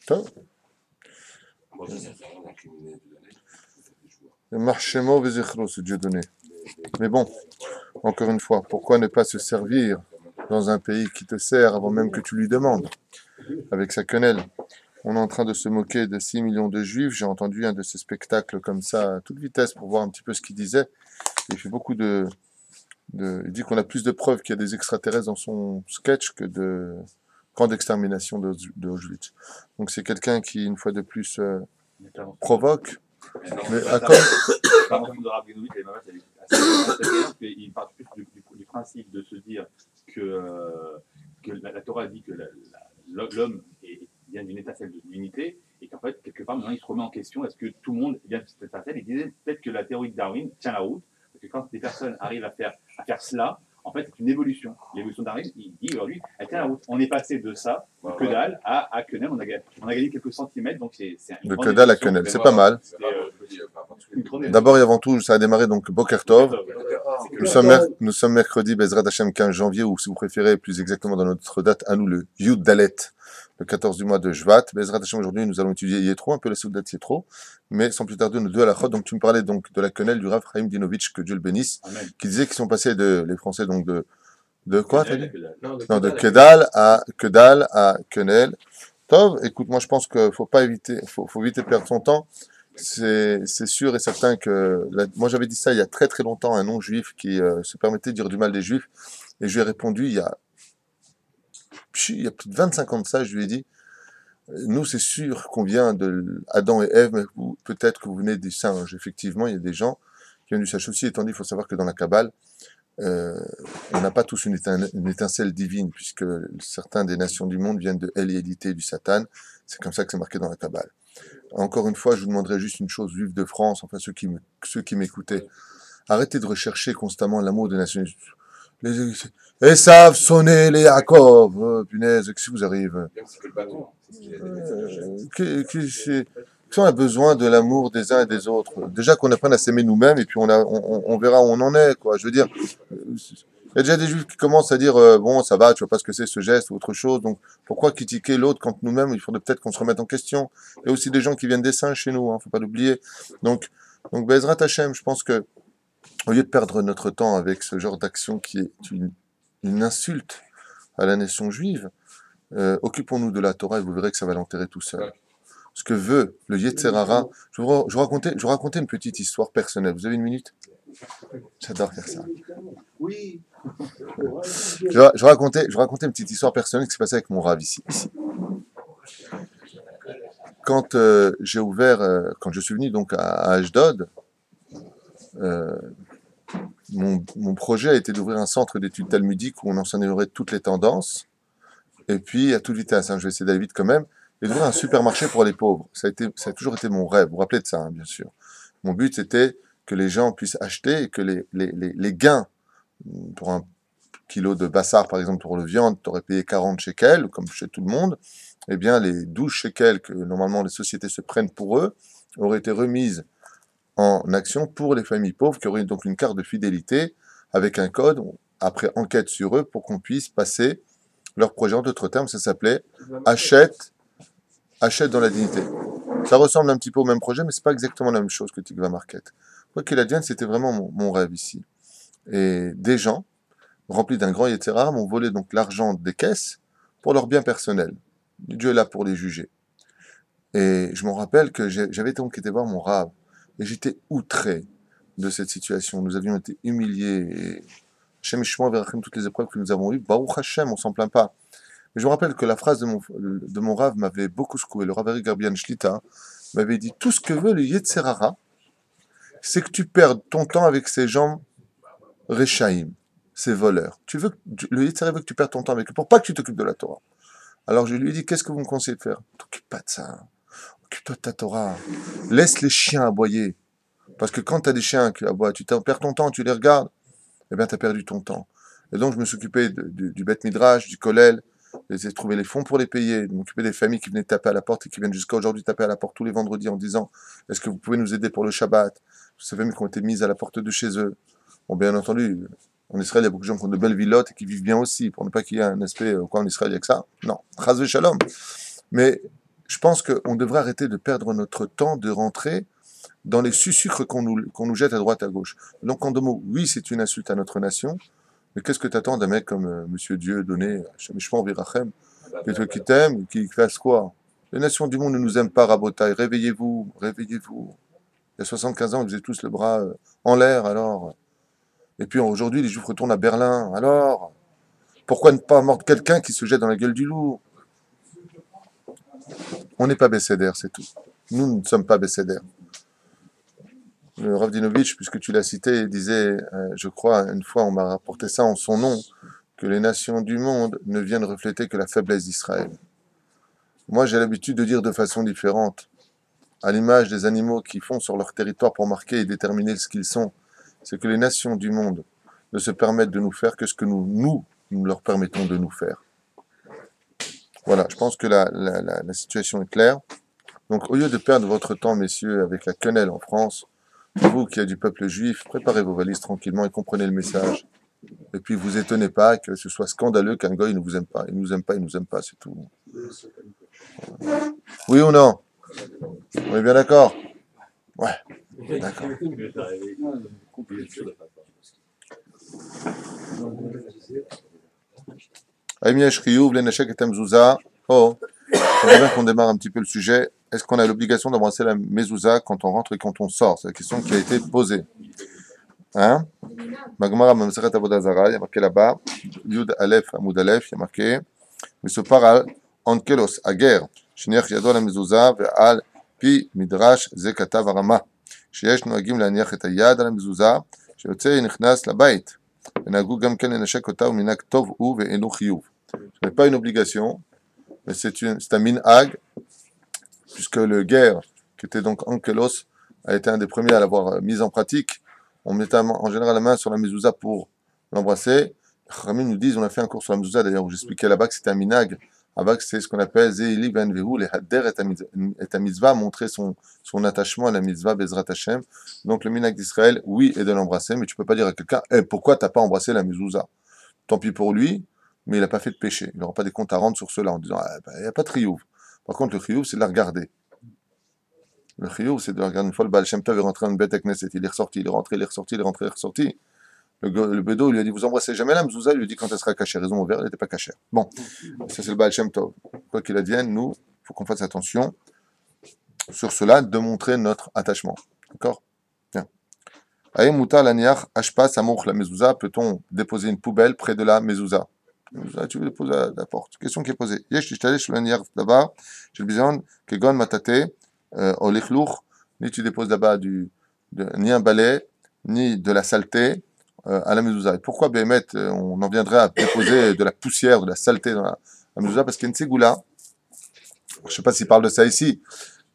טוב. Moi, je ne sais rien d'incriminer de donner. Marchemo Vezechro, ce Dieu donné. Mais bon, encore une fois, pourquoi ne pas se servir dans un pays qui te sert avant même que tu lui demandes, avec sa quenelle? On est en train de se moquer de 6 millions de juifs. J'ai entendu un de ces spectacles comme ça à toute vitesse pour voir un petit peu ce qu'il disait. Il fait beaucoup il dit qu'on a plus de preuves qu'il y a des extraterrestres dans son sketch que de camp d'extermination d'Auschwitz. Donc c'est quelqu'un qui, une fois de plus, provoque. Mais à quoi L'intervention de Rabbi Novitch, elle est assez bien, il part plus du principe de se dire que la Torah dit que l'homme vient d'une étincelle de divinité, et qu'en fait, quelque part, maintenant, il se remet en question, est-ce que tout le monde vient de cette étincelle? Il disait peut-être que la théorie de Darwin tient la route, parce que quand des personnes arrivent à faire cela, en fait, c'est une évolution. L'évolution de Darwin, il dit aujourd'hui, elle tient la route. On est passé de ça, de que dalle, à quenelle, on a gagné quelques centimètres, donc c'est une de grande que dalle à évolution. quenelle, c'est pas mal. D'abord et avant tout, ça a démarré donc Boker Tov. Nous sommes mercredi, Bezrat Hashem 15 janvier, ou si vous préférez, plus exactement dans notre date, à nous, le Yud Dalet, le 14 du mois de Shvat. Bezrat Hashem, aujourd'hui, nous allons étudier Yetro, un peu la Soudat Yetro, mais sans plus tarder, nous deux à la Chod. Donc, tu me parlais donc de la quenelle du Rav Chaim Dinovitch, que Dieu le bénisse, qui disait qu'ils sont passés les Français, donc de quoi, t'as dit? Non, de Kedal à Quenelle. Tov, écoute, moi, je pense qu'il faut éviter de perdre son temps. C'est sûr et certain que moi j'avais dit ça il y a très très longtemps à un non-juif qui se permettait de dire du mal des juifs, et je lui ai répondu il y a plus de 25 ans de ça. Je lui ai dit, nous c'est sûr qu'on vient de Adam et Ève, mais peut-être que vous venez des singes. Effectivement, il y a des gens qui viennent du singe aussi, étant dit, il faut savoir que dans la Kabbale, on n'a pas tous une étincelle divine, puisque certains des nations du monde viennent de Eliélité, du Satan. C'est comme ça que c'est marqué dans la Kabbale. Encore une fois, je vous demanderai juste une chose, juifs de France, enfin ceux qui m'écoutaient, arrêtez de rechercher constamment l'amour des nations. Les savent sonner les Yaakov, punaise, que si vous arrive. Si on a besoin de l'amour des uns et des autres, déjà qu'on apprenne à s'aimer nous-mêmes, et puis on verra où on en est, quoi. Je veux dire, il y a déjà des juifs qui commencent à dire bon, ça va, tu vois pas ce que c'est ce geste ou autre chose, donc pourquoi critiquer l'autre quand nous-mêmes, il faudrait peut-être qu'on se remette en question. Il y a aussi des gens qui viennent des singes chez nous, faut pas l'oublier. Donc Bezrat Hashem, je pense que au lieu de perdre notre temps avec ce genre d'action qui est une insulte à la nation juive, occupons-nous de la Torah et vous verrez que ça va l'enterrer tout seul. Ce que veut le Yetzer Hara, je vous racontais une petite histoire personnelle. Vous avez une minute? J'adore faire ça. Oui. Je racontais une petite histoire personnelle qui s'est passée avec mon Rav ici. Quand quand je suis venu donc à Ashdod, mon projet a été d'ouvrir un centre d'études talmudiques où on enseignerait toutes les tendances, et puis à toute vitesse, je vais essayer d'aller vite quand même, et d'ouvrir un supermarché pour les pauvres. Ça a toujours été mon rêve. Vous vous rappelez de ça, bien sûr. Mon but, c'était que les gens puissent acheter et que les gains, pour un kilo de bassar, par exemple, pour le viande, tu aurais payé 40 shekels, comme chez tout le monde, eh bien, les 12 shekels que normalement les sociétés se prennent pour eux, auraient été remises en action pour les familles pauvres, qui auraient donc une carte de fidélité avec un code, après enquête sur eux, pour qu'on puisse passer leur projet. En d'autres termes, ça s'appelait achète dans la dignité. Ça ressemble un petit peu au même projet, mais c'est pas exactement la même chose que Tikva Market. Quoi qu'il advienne, c'était vraiment mon rêve ici. Et des gens, remplis d'un grand Yetzer Hara, m'ont volé donc l'argent des caisses pour leur bien personnel. Dieu est là pour les juger. Et je me rappelle que j'avais donc été voir mon Rav, et j'étais outré de cette situation. Nous avions été humiliés, et Hashem Yishmor Verachim, toutes les épreuves que nous avons eues, Baruch Hashem, on s'en plaint pas. Mais je me rappelle que la phrase de mon Rav m'avait beaucoup secoué. Le Rav Eric Garbian Shlita m'avait dit, tout ce que veut le Yetzer Hara, c'est que tu perdes ton temps avec ces gens Rechaim, ces voleurs. Le Yetzer Hara veut que tu perdes ton temps avec eux, pour pas que tu t'occupes de la Torah. Alors je lui ai dit, qu'est-ce que vous me conseillez de faire? T'occupe pas de ça. Occupe-toi de ta Torah. Laisse les chiens aboyer. Parce que quand tu as des chiens qui aboient, tu perds ton temps, tu les regardes, eh bien tu as perdu ton temps. Et donc je me suis occupé du Beth Midrash, du Kollel, j'ai trouvé les fonds pour les payer, de m'occuper des familles qui venaient taper à la porte et qui viennent jusqu'à aujourd'hui taper à la porte tous les vendredis en disant est-ce que vous pouvez nous aider pour le Shabbat? Ces familles qui ont été mises à la porte de chez eux. Bon, bien entendu, en Israël, il y a beaucoup de gens qui ont de belles villottes et qui vivent bien aussi, pour ne pas qu'il y ait un aspect, quoi, en Israël, il y a que ça. Non, Chaz Shalom. Mais je pense qu'on devrait arrêter de perdre notre temps de rentrer dans les sucres qu'on nous jette à droite à gauche. Donc en deux mots, oui, c'est une insulte à notre nation, mais qu'est-ce que tu attends d'un mec comme Monsieur Dieu donné, Shemishmon Virachem, qui t'aime, qui fasse quoi? Les nations du monde ne nous aiment pas, Rabotaï. Réveillez-vous, réveillez-vous. Il y a 75 ans, ils faisaient tous le bras en l'air, alors. Et puis aujourd'hui, les Juifs retournent à Berlin, alors. Pourquoi ne pas mordre quelqu'un qui se jette dans la gueule du loup? On n'est pas Besséder, c'est tout. Nous ne sommes pas Besséder. Le Rav Dinovitch, puisque tu l'as cité, disait, je crois, une fois, on m'a rapporté ça en son nom, que les nations du monde ne viennent refléter que la faiblesse d'Israël. Moi, j'ai l'habitude de dire de façon différente, à l'image des animaux qui font sur leur territoire pour marquer et déterminer ce qu'ils sont, c'est que les nations du monde ne se permettent de nous faire que ce que nous leur permettons de nous faire. Voilà, je pense que la situation est claire. Donc, au lieu de perdre votre temps, messieurs, avec la quenelle en France, vous qui êtes du peuple juif, préparez vos valises tranquillement et comprenez le message. Et puis, vous étonnez pas que ce soit scandaleux qu'un goy ne vous aime pas. Il nous aime pas, il nous aime pas, c'est tout. Oui ou non? On est bien d'accord? Ouais, d'accord. Aïmiesh Riyouv, l'Enachek et Mzouza. Oh, j'aimerais bien qu'on démarre un petit peu le sujet. Est-ce qu'on a l'obligation d'embrasser la mezouza quand on rentre et quand on sort? C'est la question qui a été posée. Hein? Magmara Mamseret Avodah Zara, il y a marqué là-bas, Yud Aleph Amoud Aleph, il y a marqué, mais ce paral, Ankelos, Aguer, Shniach Yadol la mezouza, Ve'al Pi Midrash Zekata Varama, Sheyesh Noagim Laniach et Ayad la mezouza, Sheyotze Nichnas la Bait, Venagu Gamken Enashek Ota Minak Tov U Ve'enu Chiyuv. Ce n'est pas une obligation, mais c'est un minhag, puisque le guerre, qui était donc Ankelos, a été un des premiers à l'avoir mise en pratique. On mettait en général la main sur la mezouza pour l'embrasser. Ramim nous disent, on a fait un cours sur la mezouza d'ailleurs où j'expliquais là-bas que c'était un minhag. Là-bas que c'est ce qu'on appelle Zeili ben Vehu, les hadder et à mitzvah, montrer son attachement à la mitzvah Bezrat Hashem. Donc le minhag d'Israël, oui, est de l'embrasser, mais tu peux pas dire à quelqu'un, pourquoi t'as pas embrassé la mezouza? Tant pis pour lui, mais il n'a pas fait de péché. Il n'aura pas des comptes à rendre sur cela en disant, il n'y a pas de chiyuv. Par contre, le chiyuv, c'est de la regarder. Le chiyuv, c'est de la regarder. Une fois, le Baal Shem Tov est rentré dans une bête à Knesset, il est ressorti, il est rentré, il est ressorti, il est rentré, il est ressorti. Le bédo lui a dit, vous embrassez jamais la mezouza, il lui a dit quand elle sera cachée. Raison ouverte, elle n'était pas cachée. Bon, ça c'est le Baal Shem Tov. Quoi qu'il advienne, nous, il faut qu'on fasse attention sur cela, de montrer notre attachement. D'accord? Bien. Aïe Mouta Laniach Ashpa Samouch la mezouza, peut-on déposer une poubelle près de la mezouza? Tu veux déposer à la porte. Question qui est posée. Yesh tishtalesh laniach là-bas, j'ai besoin que gon matate au lichlouch, ni tu déposes là-bas ni un balai, ni de la saleté à la mezouza. Et pourquoi Béhémet, on en viendrait à déposer de la poussière, de la saleté dans la mezouza? Parce qu'il y a une ségoula, je ne sais pas s'il parle de ça ici,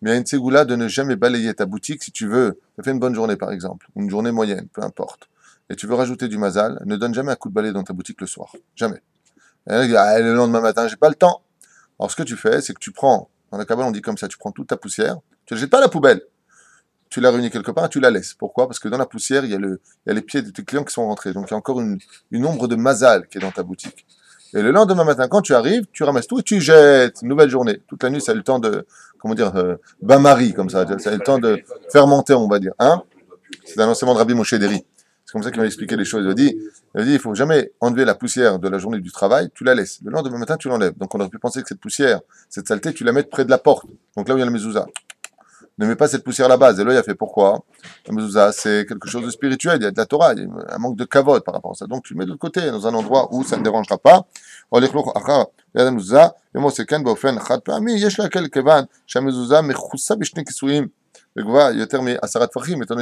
mais il y a une ségoula de ne jamais balayer ta boutique si tu veux. Tu as fait une bonne journée par exemple, ou une journée moyenne, peu importe. Et tu veux rajouter du mazal, ne donne jamais un coup de balai dans ta boutique le soir. Jamais. Et le lendemain matin, j'ai pas le temps. Alors ce que tu fais, c'est que tu prends, dans la Kabbale on dit comme ça, tu prends toute ta poussière, tu ne la jettes pas à la poubelle. Tu la réunis quelque part et tu la laisses. Pourquoi? Parce que dans la poussière, il y a les pieds de tes clients qui sont rentrés. Donc il y a encore une ombre de mazal qui est dans ta boutique. Et le lendemain matin, quand tu arrives, tu ramasses tout et tu jettes. Une nouvelle journée. Toute la nuit, ça a eu le temps de, comment dire, bain-marie, comme ça. Ça a eu le temps de fermenter, on va dire. Hein? C'est un enseignement de Rabbi Moshe Deri. C'est comme ça qu'il m'a expliqué les choses. Il a dit, il faut jamais enlever la poussière de la journée du travail, tu la laisses. Le lendemain matin, tu l'enlèves. Donc on aurait pu penser que cette poussière, cette saleté, tu la mets près de la porte. Donc là où il y a la mezouza. Ne mets pas cette poussière là-bas. Et là, il a fait pourquoi? La mezouza, c'est quelque chose de spirituel. Il y a de la Torah. Il y a un manque de kavod par rapport à ça. Donc tu mets de l'autre côté, dans un endroit où ça ne dérangera pas. Étant donné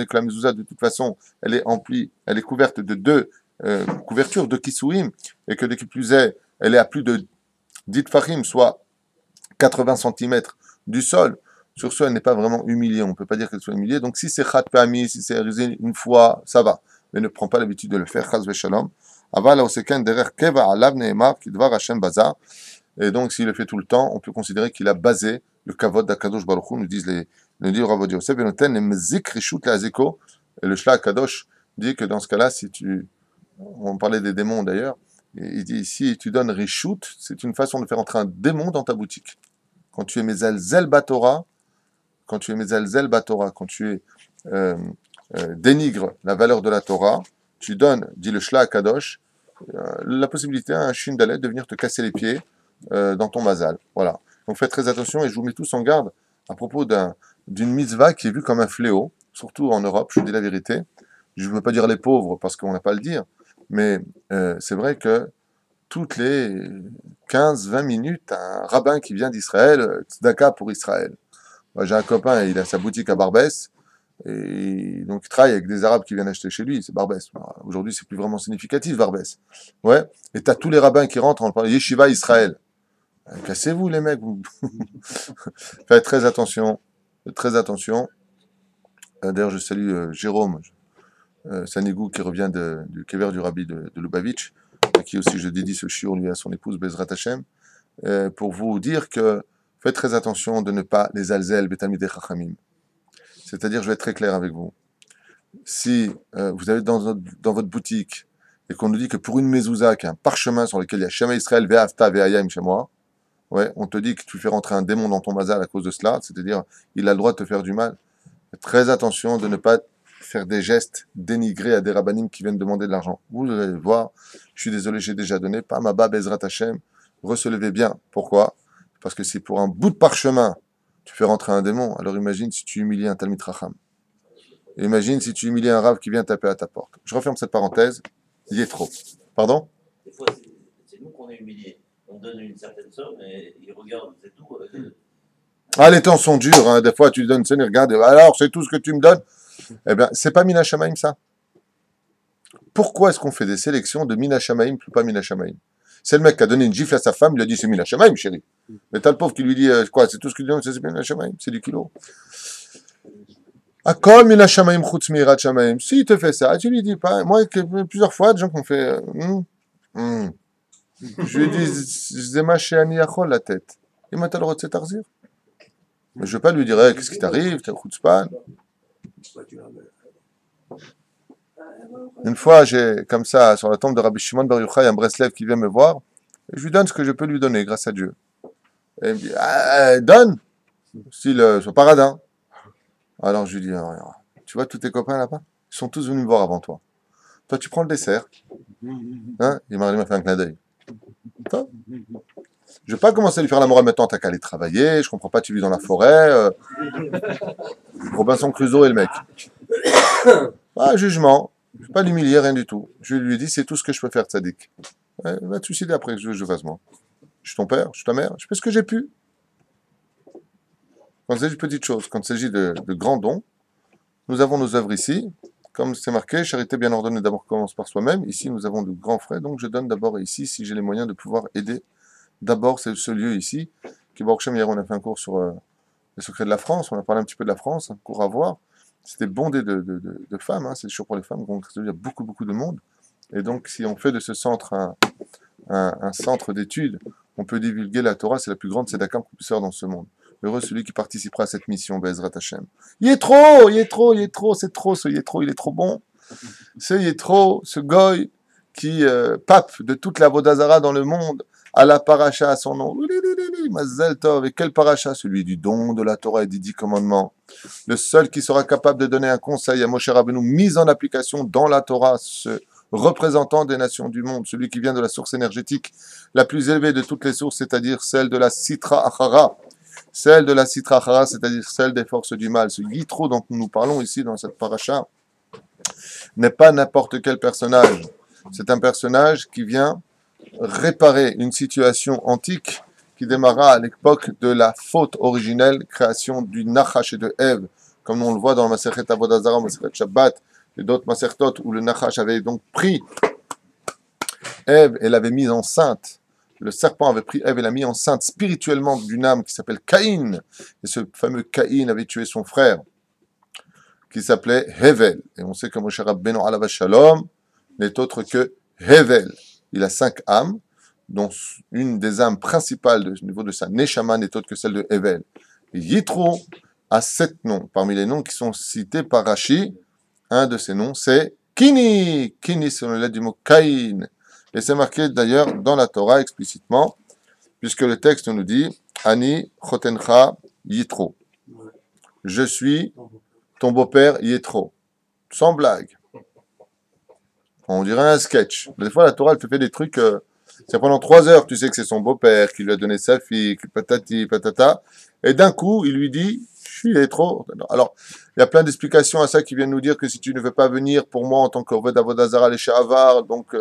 que la mezouza, de toute façon, elle est emplie, elle est couverte de deux couvertures, de kisouim, et que de qui plus est, elle est à plus de 10 tfachim, soit 80 cm du sol. Sur ce, elle n'est pas vraiment humiliée. On ne peut pas dire qu'elle soit humiliée. Donc, si c'est chat pami, si c'est réalisé une fois, ça va. Mais ne prends pas l'habitude de le faire. Chaz veshalom. Aval oseken derer keva alav neemar kidvar Hashem baza. Et donc, s'il le fait tout le temps, on peut considérer qu'il a basé le kavod d'Akadosh Baruch Hu, nous dit Rav Yosef, et noten le mzik rishut leazeko. Et le Shla Kadosh dit que dans ce cas-là, on parlait des démons d'ailleurs, il dit si tu donnes rishut, c'est une façon de faire entrer un démon dans ta boutique. quand tu es mezalzel batora, quand tu es mezalzel batora, quand tu dénigres la valeur de la Torah, tu donnes, dit le Shla Kadosh, la possibilité à un Shin Dalet de venir te casser les pieds dans ton mazal. Voilà. Donc faites très attention et je vous mets tous en garde à propos d'une mitzvah qui est vue comme un fléau, surtout en Europe, je vous dis la vérité. Je ne veux pas dire les pauvres parce qu'on n'a pas à le dire, mais c'est vrai que toutes les 15-20 minutes, un rabbin qui vient d'Israël, tzedaka pour Israël. Moi, j'ai un copain, il a sa boutique à Barbès, et donc il travaille avec des Arabes qui viennent acheter chez lui, c'est Barbès. Aujourd'hui, c'est plus vraiment significatif, Barbès. Ouais, et t'as tous les rabbins qui rentrent en parlant Yeshiva Israël. Cassez-vous, les mecs. Faites très attention. Très attention. D'ailleurs, je salue Jérôme Sanigou qui revient du Kever du Rabbi de Lubavitch, à qui aussi je dédie ce shiur, lui et à son épouse Bezrat Hashem, pour vous dire que faites très attention de ne pas les alzel betamidei chachamim. C'est-à-dire, je vais être très clair avec vous. Si vous avez dans votre boutique et qu'on nous dit que pour une mezouza, qui est un parchemin sur lequel il y a Shema Israël, Ve'afta, Ve'ayam chez moi, ouais, on te dit que tu fais rentrer un démon dans ton mazal à cause de cela, c'est-à-dire, il a le droit de te faire du mal. Faites très attention de ne pas faire des gestes dénigrés à des rabbinim qui viennent demander de l'argent. Vous allez voir, je suis désolé, j'ai déjà donné, pas ma bas Bezrat Hashem, recevez bien. Pourquoi? Parce que si pour un bout de parchemin, tu fais rentrer un démon, alors imagine si tu humilies un Talmid Racham. Imagine si tu humilies un rave qui vient taper à ta porte. Je referme cette parenthèse, il y est trop. Pardon? Des fois, c'est nous qu'on est humiliés. On donne une certaine somme et ils regardent, c'est tout. Ah, les temps sont durs, hein. Des fois tu donnes, regarde, alors c'est tout ce que tu me donnes. Eh bien, c'est pas Mina Shamaim ça. Pourquoi est-ce qu'on fait des sélections de Mina Shamaim plus pas Mina Shamaim? C'est le mec qui a donné une gifle à sa femme, il a dit c'est Mina Shamaim, chérie. Mais t'as le pauvre qui lui dit quoi, c'est tout ce que tu donnes, c'est Mina Shamaim, c'est du kilo. Akol Mina Shamaim chutz mirat Shamaim. S'il te fait ça, tu lui dis pas. Moi, plusieurs fois, des gens qui ont fait. Je lui dis Zema Sheani Achol la tête. Il m'a le rotsé tarzir. Mais je ne vais pas lui dire qu'est-ce qui t'arrive, t'es chutzpan. Une fois, j'ai, comme ça, sur la tombe de Rabbi Shimon Bar Yochai, un Breslev qui vient me voir, et je lui donne ce que je peux lui donner, grâce à Dieu. Et il me dit, donne, style, son paradin. Alors je lui dis, tu vois tous tes copains là-bas, ils sont tous venus me voir avant toi. Toi, tu prends le dessert. Hein? Il m'a fait un clin d'œil. Toi? Je ne vais pas commencer à lui faire la morale maintenant, t'as qu'à aller travailler, je comprends pas, tu vis dans la forêt. Robinson Crusoe et le mec. Pas jugement, je ne vais pas l'humilier, rien du tout. Je lui ai dit, c'est tout ce que je peux faire, Tzadik. Ouais, va te suicider après que je fasse moi. Je suis ton père, je suis ta mère, je fais ce que j'ai pu. Quand il s'agit de petites choses, quand il s'agit de grands dons, nous avons nos œuvres ici. Comme c'est marqué, charité bien ordonnée d'abord commence par soi-même. Ici, nous avons de grands frais, donc je donne d'abord ici, si j'ai les moyens de pouvoir aider. D'abord, c'est ce lieu ici, qui hier on a fait un cours sur les secrets de la France, on a parlé un petit peu de la France, un cours à voir. C'était bondé de femmes, hein, c'est sûr pour les femmes, donc il y a beaucoup, beaucoup de monde. Et donc, si on fait de ce centre un centre d'études, on peut divulguer la Torah, c'est la plus grande tzedaka qu'on puisse faire dans ce monde. Heureux celui qui participera à cette mission, Be'ezrat Hashem. Il est trop, c'est trop, ce Yétro, il est trop bon. Ce Yétro, ce goy qui, pape de toute la Vodazara dans le monde, à la paracha à son nom. Mazel Tov. Et quel paracha? Celui du don de la Torah et des 10 commandements. Le seul qui sera capable de donner un conseil à Moshe Rabbeinu, mis en application dans la Torah, ce représentant des nations du monde, celui qui vient de la source énergétique la plus élevée de toutes les sources, c'est-à-dire celle de la Sitra Achara. Celle de la Sitra Achara, c'est-à-dire celle des forces du mal. Ce Yitro dont nous parlons ici dans cette paracha n'est pas n'importe quel personnage. C'est un personnage qui vient réparer une situation antique qui démarra à l'époque de la faute originelle, création du Nachash et de Ève, comme on le voit dans le Masechet Avodah Zarah, Masechet Shabbat, et d'autres Masertot, où le Nachash avait donc pris Ève et l'avait mise enceinte. Le serpent avait pris Ève et l'a mis enceinte spirituellement d'une âme qui s'appelle Caïn, et ce fameux Caïn avait tué son frère, qui s'appelait Hevel. Et on sait que Moshe Rabbeinu alav shalom n'est autre que Hevel. Il a 5 âmes, dont une des âmes principales au niveau de sa Neshama n'est autre que celle de Hevel. Et Yitro a 7 noms. Parmi les noms qui sont cités par Rashi, un de ces noms, c'est Kini. Kini, c'est le lettre du mot Caïn. Et c'est marqué d'ailleurs dans la Torah explicitement, puisque le texte nous dit Ani chotencha Yitro. Je suis ton beau-père Yitro. Sans blague. On dirait un sketch. Des fois, la Torah, elle te fait des trucs. C'est pendant 3 heures, tu sais que c'est son beau-père qui lui a donné sa fille, qui patati, patata. Et d'un coup, il lui dit, je suis Yitro. Alors, il y a plein d'explications à ça qui viennent nous dire que si tu ne veux pas venir pour moi en tant qu'Oved Avodazara les Shahavar, donc,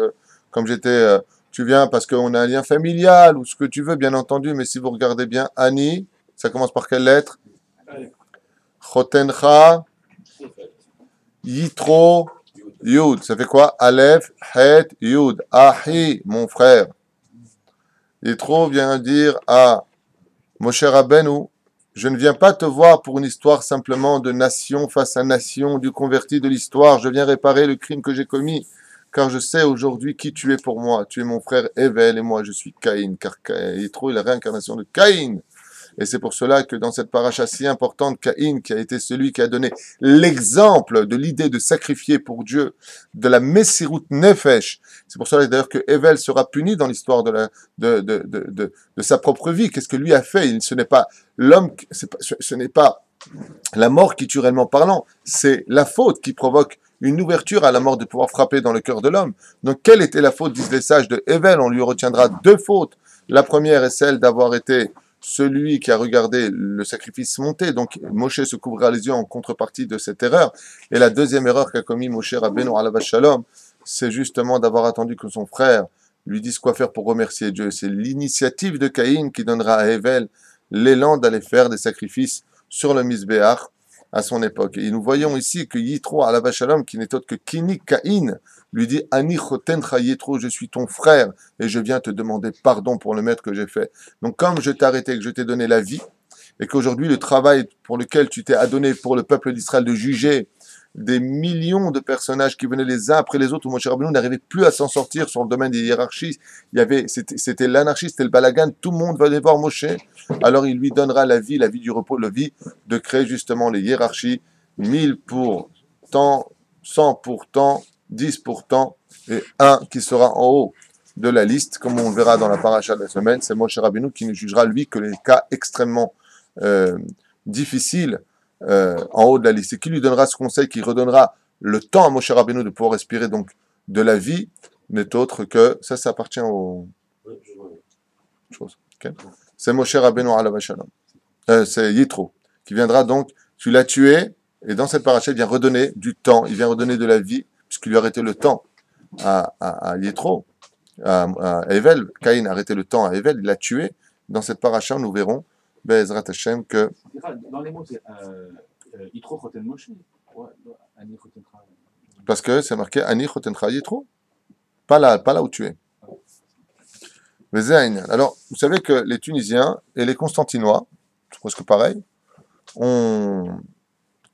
comme j'étais, tu viens parce qu'on a un lien familial ou ce que tu veux, bien entendu. Mais si vous regardez bien, Ani, ça commence par quelle lettre? Chotencha, Yitro, Yud. Ça fait quoi? Aleph, Het, Yud. Ahi, mon frère. Yitro vient dire à Moshe Rabbeinu, je ne viens pas te voir pour une histoire simplement de nation face à nation, du converti de l'histoire. Je viens réparer le crime que j'ai commis, car je sais aujourd'hui qui tu es pour moi. Tu es mon frère Evel et moi je suis Caïn, car Yitro est la réincarnation de Caïn. Et c'est pour cela que dans cette paracha si importante, Caïn, qui a été celui qui a donné l'exemple de l'idée de sacrifier pour Dieu, de la Messirut Nefesh, c'est pour cela d'ailleurs que Evel sera puni dans l'histoire de sa propre vie. Qu'est-ce que lui a fait? Ce n'est pas l'homme, ce n'est pas la mort qui tue réellement parlant, c'est la faute qui provoque une ouverture à la mort de pouvoir frapper dans le cœur de l'homme. Donc quelle était la faute, disent les sages, de Evel? On lui retiendra 2 fautes. La première est celle d'avoir été celui qui a regardé le sacrifice monter, donc Moshe se couvrira les yeux en contrepartie de cette erreur. Et la deuxième erreur qu'a commis Moshe Rabbeinu alav shalom, c'est justement d'avoir attendu que son frère lui dise quoi faire pour remercier Dieu. C'est l'initiative de Caïn qui donnera à Evel l'élan d'aller faire des sacrifices sur le Misbéach à son époque. Et nous voyons ici que Yitro alav shalom, qui n'est autre que Kini Caïn, lui dit Ani chotencha Yitro, je suis ton frère et je viens te demander pardon pour le maître que j'ai fait. Donc comme je t'ai arrêté, que je t'ai donné la vie et qu'aujourd'hui le travail pour lequel tu t'es adonné pour le peuple d'Israël de juger des millions de personnages qui venaient les uns après les autres, où Moshe Rabbeinu n'arrivait plus à s'en sortir sur le domaine des hiérarchies. C'était l'anarchie, c'était le balagan, tout le monde va aller voir Moshe. Alors il lui donnera la vie du repos, la vie de créer justement les hiérarchies, 1000 pour tant, 100 pour tant, 10 pour tant, et un qui sera en haut de la liste, comme on le verra dans la paracha de la semaine, c'est Moshe Rabbeinu qui ne jugera lui que les cas extrêmement difficiles en haut de la liste, et qui lui donnera ce conseil, qui redonnera le temps à Moshe Rabbeinu de pouvoir respirer donc de la vie, n'est autre que, ça appartient aux choses. Okay. C'est Moshe Rabbeinu alav shalom. C'est Yitro, qui viendra donc, tu l'as tué, et dans cette paracha, il vient redonner du temps, il vient redonner de la vie, puisqu'il lui a arrêté le temps à Yitro, à Evel. Caïn a arrêté le temps à Evel, il l'a tué. Dans cette paracha, nous verrons, Be'ezrat Hashem, que... Dans les mots, c'est Yitro Choten Moshe. Parce que c'est marqué Ani Chotencha Yitro. Pas là où tu es. Alors, vous savez que les Tunisiens et les Constantinois, c'est presque pareil, ont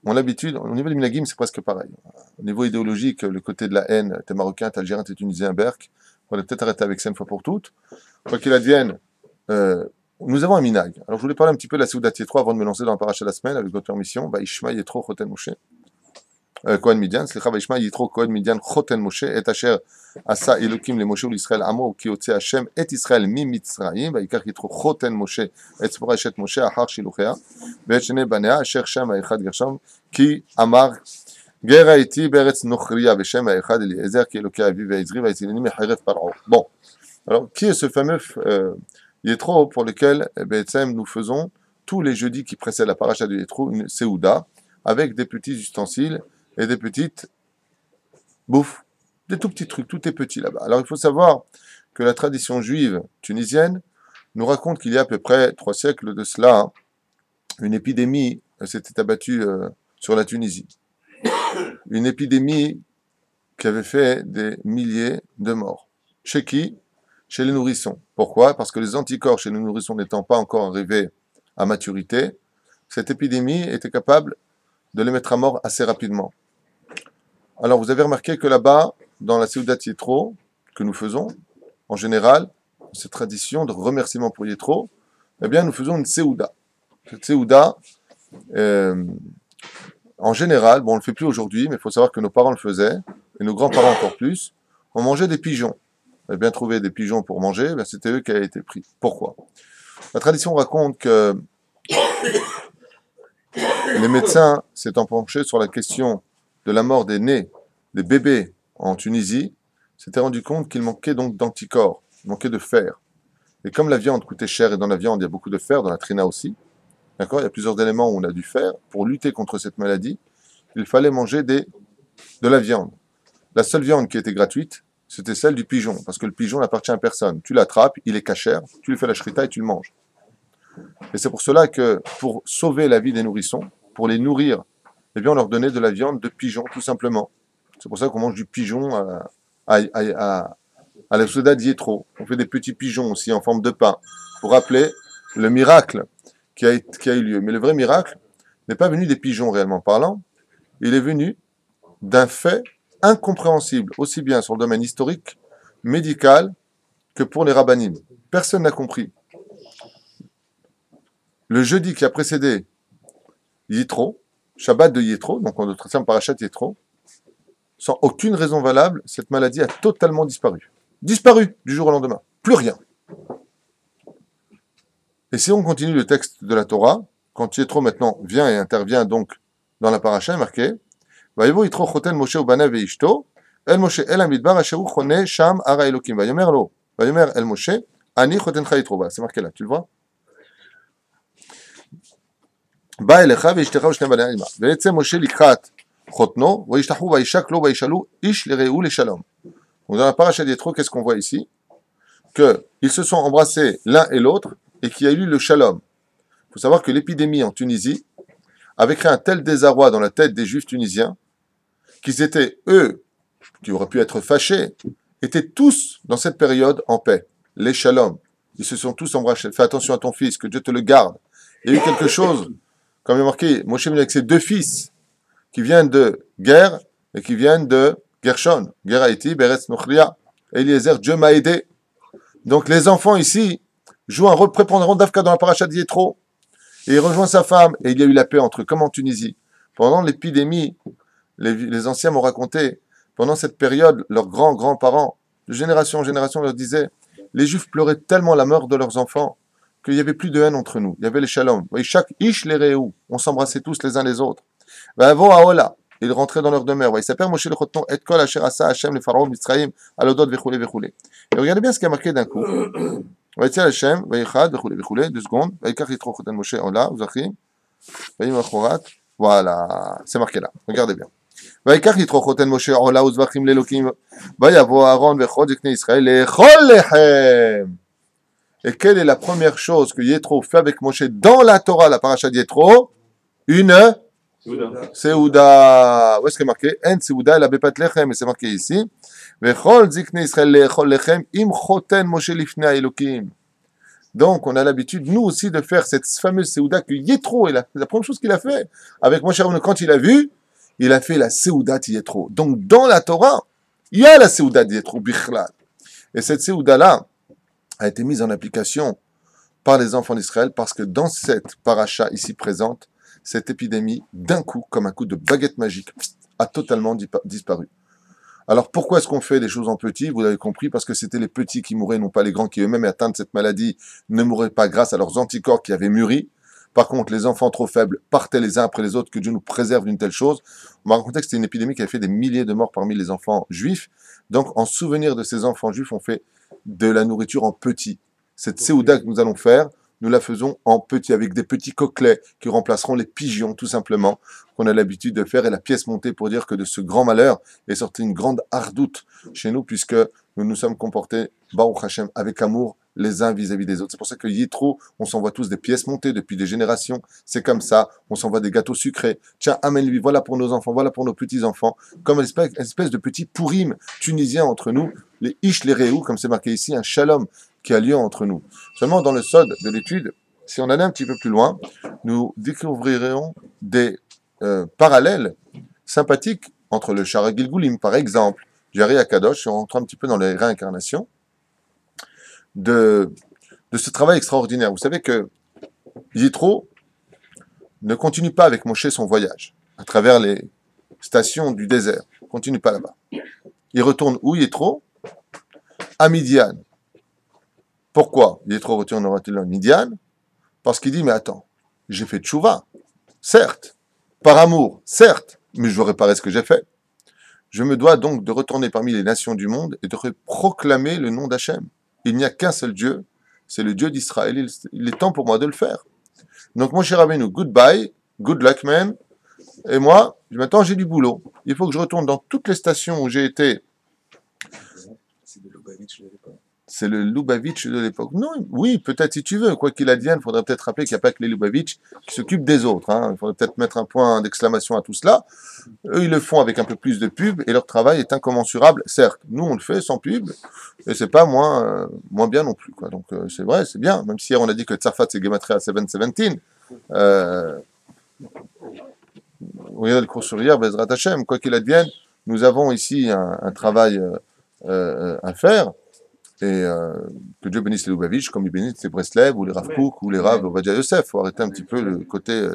l'habitude, au niveau des minagim, c'est presque pareil. Au niveau idéologique, le côté de la haine, t'es marocain, t'es algérien, t'es tunisien, berk, on va peut-être arrêter avec ça une fois pour toutes. Quoi qu'il advienne, nous avons un minag. Alors je voulais parler un petit peu de la Seudat Yitro avant de me lancer dans la paracha de la semaine, avec votre permission. Vaishma Yitro Choten Moshe. Kohen Midian, Slicha Vaishma Yitro Kohen Midian Choten Moshe, et Asher Asa Elokim le Moshe ou l'Israël Amo, qui otse Hashem, et Israël mi Mitzraim, Vaikar Yitro Choten Moshe, et Tzpora Eshet Moshe, Ahar Shiluchea, Ve'et Shene Banea, Asher Shem Echad Gershom, qui Amar, Gera Iti Beretz Nochria, Veshem Echad Eliezer, qui Eloke Aviv Ve'izri, Ve'izilini Mecharef Paro. Bon, alors qui est ce fameux Yitro pour lequel nous faisons tous les jeudis qui précèdent la paracha de Yitro une Seouda avec des petits ustensiles et des petites bouffes, des tout petits trucs, tout est petit là-bas. Alors il faut savoir que la tradition juive tunisienne nous raconte qu'il y a à peu près 3 siècles de cela, une épidémie s'était abattue sur la Tunisie. Une épidémie qui avait fait des milliers de morts. Chez qui? Chez les nourrissons. Pourquoi? Parce que les anticorps chez les nourrissons n'étant pas encore arrivés à maturité, cette épidémie était capable de les mettre à mort assez rapidement. Alors vous avez remarqué que là-bas, dans la Seudat Yitro, que nous faisons, en général, cette tradition de remerciement pour Yitro, eh bien nous faisons une Seouda. Cette Seouda, en général, bon on ne le fait plus aujourd'hui, mais il faut savoir que nos parents le faisaient, et nos grands-parents encore plus, on mangeait des pigeons. On avait bien trouvé des pigeons pour manger, ben c'était eux qui avaient été pris. Pourquoi? La tradition raconte que les médecins s'étant penchés sur la question de la mort des nés, des bébés en Tunisie, s'étaient rendu compte qu'il manquait donc d'anticorps, il manquait de fer. Et comme la viande coûtait cher, et dans la viande il y a beaucoup de fer, dans la trina aussi, d'accord, il y a plusieurs éléments où on a du fer, pour lutter contre cette maladie, il fallait manger de la viande. La seule viande qui était gratuite, c'était celle du pigeon, parce que le pigeon n'appartient à personne. Tu l'attrapes, il est cachère, tu lui fais la shrita et tu le manges. Et c'est pour cela que, pour sauver la vie des nourrissons, pour les nourrir, eh bien, on leur donnait de la viande de pigeon, tout simplement. C'est pour ça qu'on mange du pigeon à la Souda d'Yétro. On fait des petits pigeons aussi en forme de pain, pour rappeler le miracle qui a eu lieu. Mais le vrai miracle n'est pas venu des pigeons réellement parlant, il est venu d'un fait incompréhensible, aussi bien sur le domaine historique, médical, que pour les rabbinim. Personne n'a compris. Le jeudi qui a précédé Yitro, Shabbat de Yitro, donc on doit parachat Yitro, sans aucune raison valable, cette maladie a totalement disparu. Disparu du jour au lendemain. Plus rien. Et si on continue le texte de la Torah, quand Yitro maintenant vient et intervient donc dans la paracha, il est marqué Vayevo Yitro choten Moshe ubanav veishto, el Moshe el amidbar asher hu chone sham ara Elokim. Vayomer lo, vayomer el Moshe, ani chotencha Yitro. C'est marqué là, tu le vois? בא אליך ואשתך ושני בניה עמה. ויצא משה לקראת חותנו, וישתחו וישק לו וישאלו איש לרעהו לשלום. Donc dans la paracha d'Yétro, qu'est-ce qu'on voit ici? Qu'ils se sont embrassés l'un et l'autre et qu'il y a eu le shalom. Il faut savoir que l'épidémie en Tunisie avait créé un tel désarroi dans la tête des juifs tunisiens qu'ils étaient, eux, qui auraient pu être fâchés, étaient tous dans cette période en paix. Les shalom. Ils se sont tous embrassés. Fais attention à ton fils, que Dieu te le garde. Il y a eu quelque chose. Comme il est marqué, Moshe avec ses deux fils qui viennent de Ger et qui viennent de Gershon. Ger Haïti, Beretz Nochria, Eliezer, Dieu m'a aidé. Donc les enfants ici jouent un rôle prépondérant d'Afka dans la paracha d'Yétro. Et il rejoint sa femme et il y a eu la paix entre eux, comme en Tunisie. Pendant l'épidémie, les anciens m'ont raconté, pendant cette période, leurs grands-parents, de génération en génération, leur disaient, les Juifs pleuraient tellement la mort de leurs enfants qu'il n'y avait plus de haine entre nous. Il y avait les shalom. Chaque ish les réou. On s'embrassait tous les uns les autres. Ils rentraient dans leur demeure. Ils s'appellent Moshe le Choton, et kol asher asa Hashem le pharaon Mitzrayim, alodot vechule vechule. Et regardez bien ce qui est marqué d'un coup. Vaïtia Hashem, vaïchad vechule vechule, 2 secondes. Vaïkach yitro choten Moshe, ola, uzachim. Vaïm achorat. Voilà. C'est marqué là. Regardez bien. Vaïkach yitro choten Moshe, ola, uzachim lelokim. Vaïavo Aaron vechod zekne Israël, lechol lechem. Et quelle est la première chose que Yétro fait avec Moshe dans la Torah, la paracha d'Yétro? Une Seouda. Où est-ce qu'il est marqué? En Seouda, la Bepat Lechem, et c'est marqué ici. Vechol zikne Israël lechol lechem im choten Moshe lifnei Elokim. Donc, on a l'habitude, nous aussi, de faire cette fameuse Seouda que Yétro, la première chose qu'il a fait avec Moshe Rabbeinu, quand il a vu, il a fait la Seouda de Yétro. Donc, dans la Torah, il y a la Seouda de Yétro, bichlal. Et cette Seouda-là a été mise en application par les enfants d'Israël parce que dans cette paracha ici présente, cette épidémie, d'un coup, comme un coup de baguette magique, a totalement disparu. Alors pourquoi est-ce qu'on fait des choses en petit? Vous avez compris, parce que c'était les petits qui mouraient, non pas les grands qui eux-mêmes atteints de cette maladie ne mouraient pas grâce à leurs anticorps qui avaient mûri. Par contre, les enfants trop faibles partaient les uns après les autres, que Dieu nous préserve d'une telle chose. On m'a raconté que c'était une épidémie qui avait fait des milliers de morts parmi les enfants juifs. Donc, en souvenir de ces enfants juifs, on fait de la nourriture en petit. Cette séouda que nous allons faire, nous la faisons en petit, avec des petits coquelets qui remplaceront les pigeons, tout simplement, qu'on a l'habitude de faire, et la pièce montée pour dire que de ce grand malheur est sortie une grande hardoute chez nous, puisque nous nous sommes comportés, Baruch Hashem, avec amour, les uns vis-à-vis des autres. C'est pour ça que Yitro, on s'envoie tous des pièces montées depuis des générations. C'est comme ça. On s'envoie des gâteaux sucrés. Tiens, amène-lui, voilà pour nos enfants, voilà pour nos petits-enfants. Comme une espèce de petit pourim tunisien entre nous. Les ish, les réou, comme c'est marqué ici, un shalom qui a lieu entre nous. Seulement dans le sod de l'étude, si on allait un petit peu plus loin, nous découvrirons des parallèles sympathiques entre le Shara Gilgulim, par exemple, Jari Akadosh, on rentre un petit peu dans les réincarnations, de ce travail extraordinaire. Vous savez que Yitro ne continue pas avec Moshe son voyage à travers les stations du désert. Il ne continue pas là-bas. Il retourne où, Yitro? À Midian. Pourquoi Yétro retourne-t-il en Midian? Parce qu'il dit, mais attends, j'ai fait tchouva, certes, par amour, certes, mais je veux réparer ce que j'ai fait. Je me dois donc de retourner parmi les nations du monde et de proclamer le nom d'Hachem. Il n'y a qu'un seul Dieu, c'est le Dieu d'Israël. Il est temps pour moi de le faire. Donc, mon cher Rabbeinu, goodbye, good luck, man. Et moi, maintenant, j'ai du boulot. Il faut que je retourne dans toutes les stations où j'ai été. C'est de Lubavitch de l'époque. C'est le Lubavitch de l'époque. Non, oui, peut-être si tu veux. Quoi qu'il advienne, il faudrait peut-être rappeler qu'il n'y a pas que les Lubavitch qui s'occupent des autres. Hein. Il faudrait peut-être mettre un point d'exclamation à tout cela. Eux, ils le font avec un peu plus de pub et leur travail est incommensurable. Certes, nous, on le fait sans pub et c'est pas moins bien non plus. Quoi. Donc, c'est vrai, c'est bien. Même si hier, on a dit que Tzarfat, c'est Gematria 717. Regardez le cours sur hier, Bezrat Hashem. Quoi qu'il advienne, nous avons ici un travail à faire. Et que Dieu bénisse les Lubavitch, comme il bénisse les Breslev, ou les Rav Kook, ou les Rav Ovadia Yosef. Il faut arrêter un petit peu le côté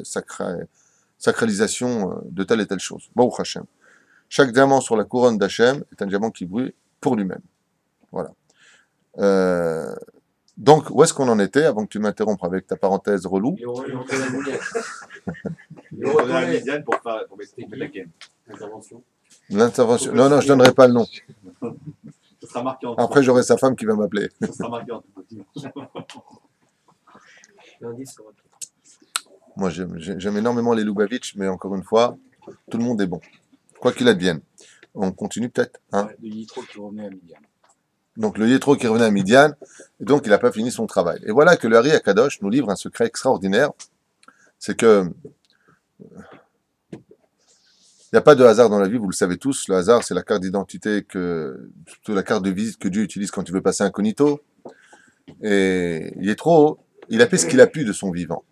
sacralisation de telle et telle chose. Baruch Hashem. Chaque diamant sur la couronne d'Hachem est un diamant qui brille pour lui-même. Voilà. Donc, où est-ce qu'on en était, avant que tu m'interrompes avec ta parenthèse relou? Il retourne à Midian pour expliquer la game. Intervention. L'intervention. Non, je donnerai pas le nom. Ce sera marqué en Après, j'aurai sa femme qui va m'appeler. Ce sera marqué en tout. L'indice, ça va. Moi, j'aime énormément les Lubavitch, mais encore une fois, tout le monde est bon. Quoi qu'il advienne. On continue peut-être. Hein? Ouais, de Yitro qui revenait à Midian. Donc, le Yétro qui revenait à Midian, et donc il n'a pas fini son travail. Et voilà que le Hari Akadosh nous livre un secret extraordinaire. C'est que il n'y a pas de hasard dans la vie, vous le savez tous. Le hasard, c'est la carte d'identité, plutôt la carte de visite que Dieu utilise quand tu veux passer incognito. Et Yétro, il a fait ce qu'il a pu de son vivant.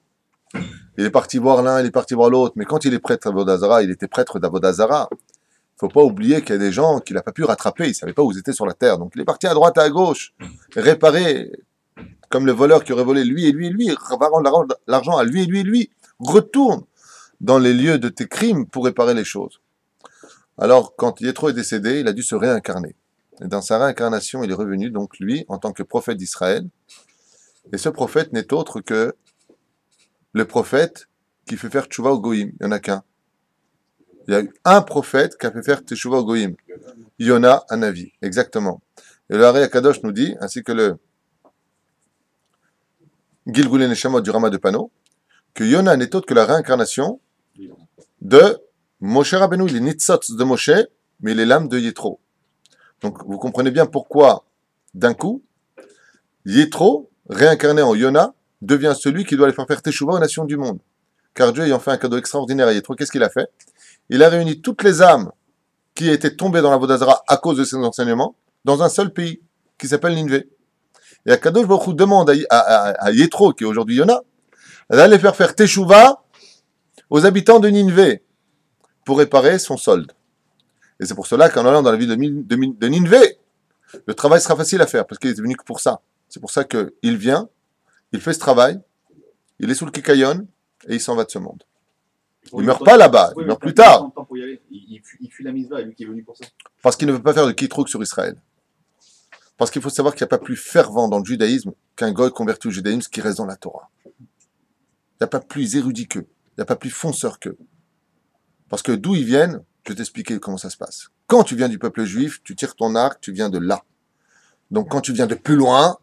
Il est parti voir l'un, il est parti voir l'autre, mais quand il est prêtre d'Avodazara, il était prêtre d'Avodazara. Il ne faut pas oublier qu'il y a des gens qu'il n'a pas pu rattraper, il ne savait pas où ils étaient sur la terre. Donc il est parti à droite et à gauche, réparer, comme le voleur qui aurait volé lui et lui et lui, va rendre l'argent à lui et lui et lui, retourne dans les lieux de tes crimes pour réparer les choses. Alors, quand Yétro est décédé, il a dû se réincarner. Et dans sa réincarnation, il est revenu, donc lui, en tant que prophète d'Israël. Et ce prophète n'est autre que le prophète qui fait faire tchouva au goïm. Il n'y en a qu'un. Il y a eu un prophète qui a fait faire tchouva au goïm. Yona, un avis. Exactement. Et le Hari Akadosh nous dit, ainsi que le Gilgul Neshamot du Rama de Pano, que Yona n'est autre que la réincarnation de Moshe Rabbeinu. Il est Nitzot de Moshe, mais il est l'âme de Yétro. Donc vous comprenez bien pourquoi, d'un coup, Yétro, réincarné en Yona, devient celui qui doit aller faire Teshuvah aux nations du monde. Car Dieu ayant fait un cadeau extraordinaire à Yétro, qu'est-ce qu'il a fait? Il a réuni toutes les âmes qui étaient tombées dans la Vodazara à cause de ses enseignements dans un seul pays, qui s'appelle Ninvé. Et Akadosh Baruch Hu demande à Yétro, qui est aujourd'hui Yona, d'aller faire Teshuvah aux habitants de Ninvé pour réparer son solde. Et c'est pour cela qu'en allant dans la ville de Ninvé, le travail sera facile à faire, parce qu'il est venu que pour ça. C'est pour ça qu'il vient, il fait ce travail, il est sous le Kikayon, et il s'en va de ce monde. Il ne meurt pas là-bas, il meurt plus tard. Il fuit la misva, lui qui est venu pour ça. Parce qu'il ne veut pas faire de kitrouk sur Israël. Parce qu'il faut savoir qu'il n'y a pas plus fervent dans le judaïsme qu'un goy converti au judaïsme qui reste dans la Torah. Il n'y a pas plus érudit qu'eux, il n'y a pas plus fonceur qu'eux. Parce que d'où ils viennent, je vais t'expliquer comment ça se passe. Quand tu viens du peuple juif, tu tires ton arc, tu viens de là. Donc quand tu viens de plus loin,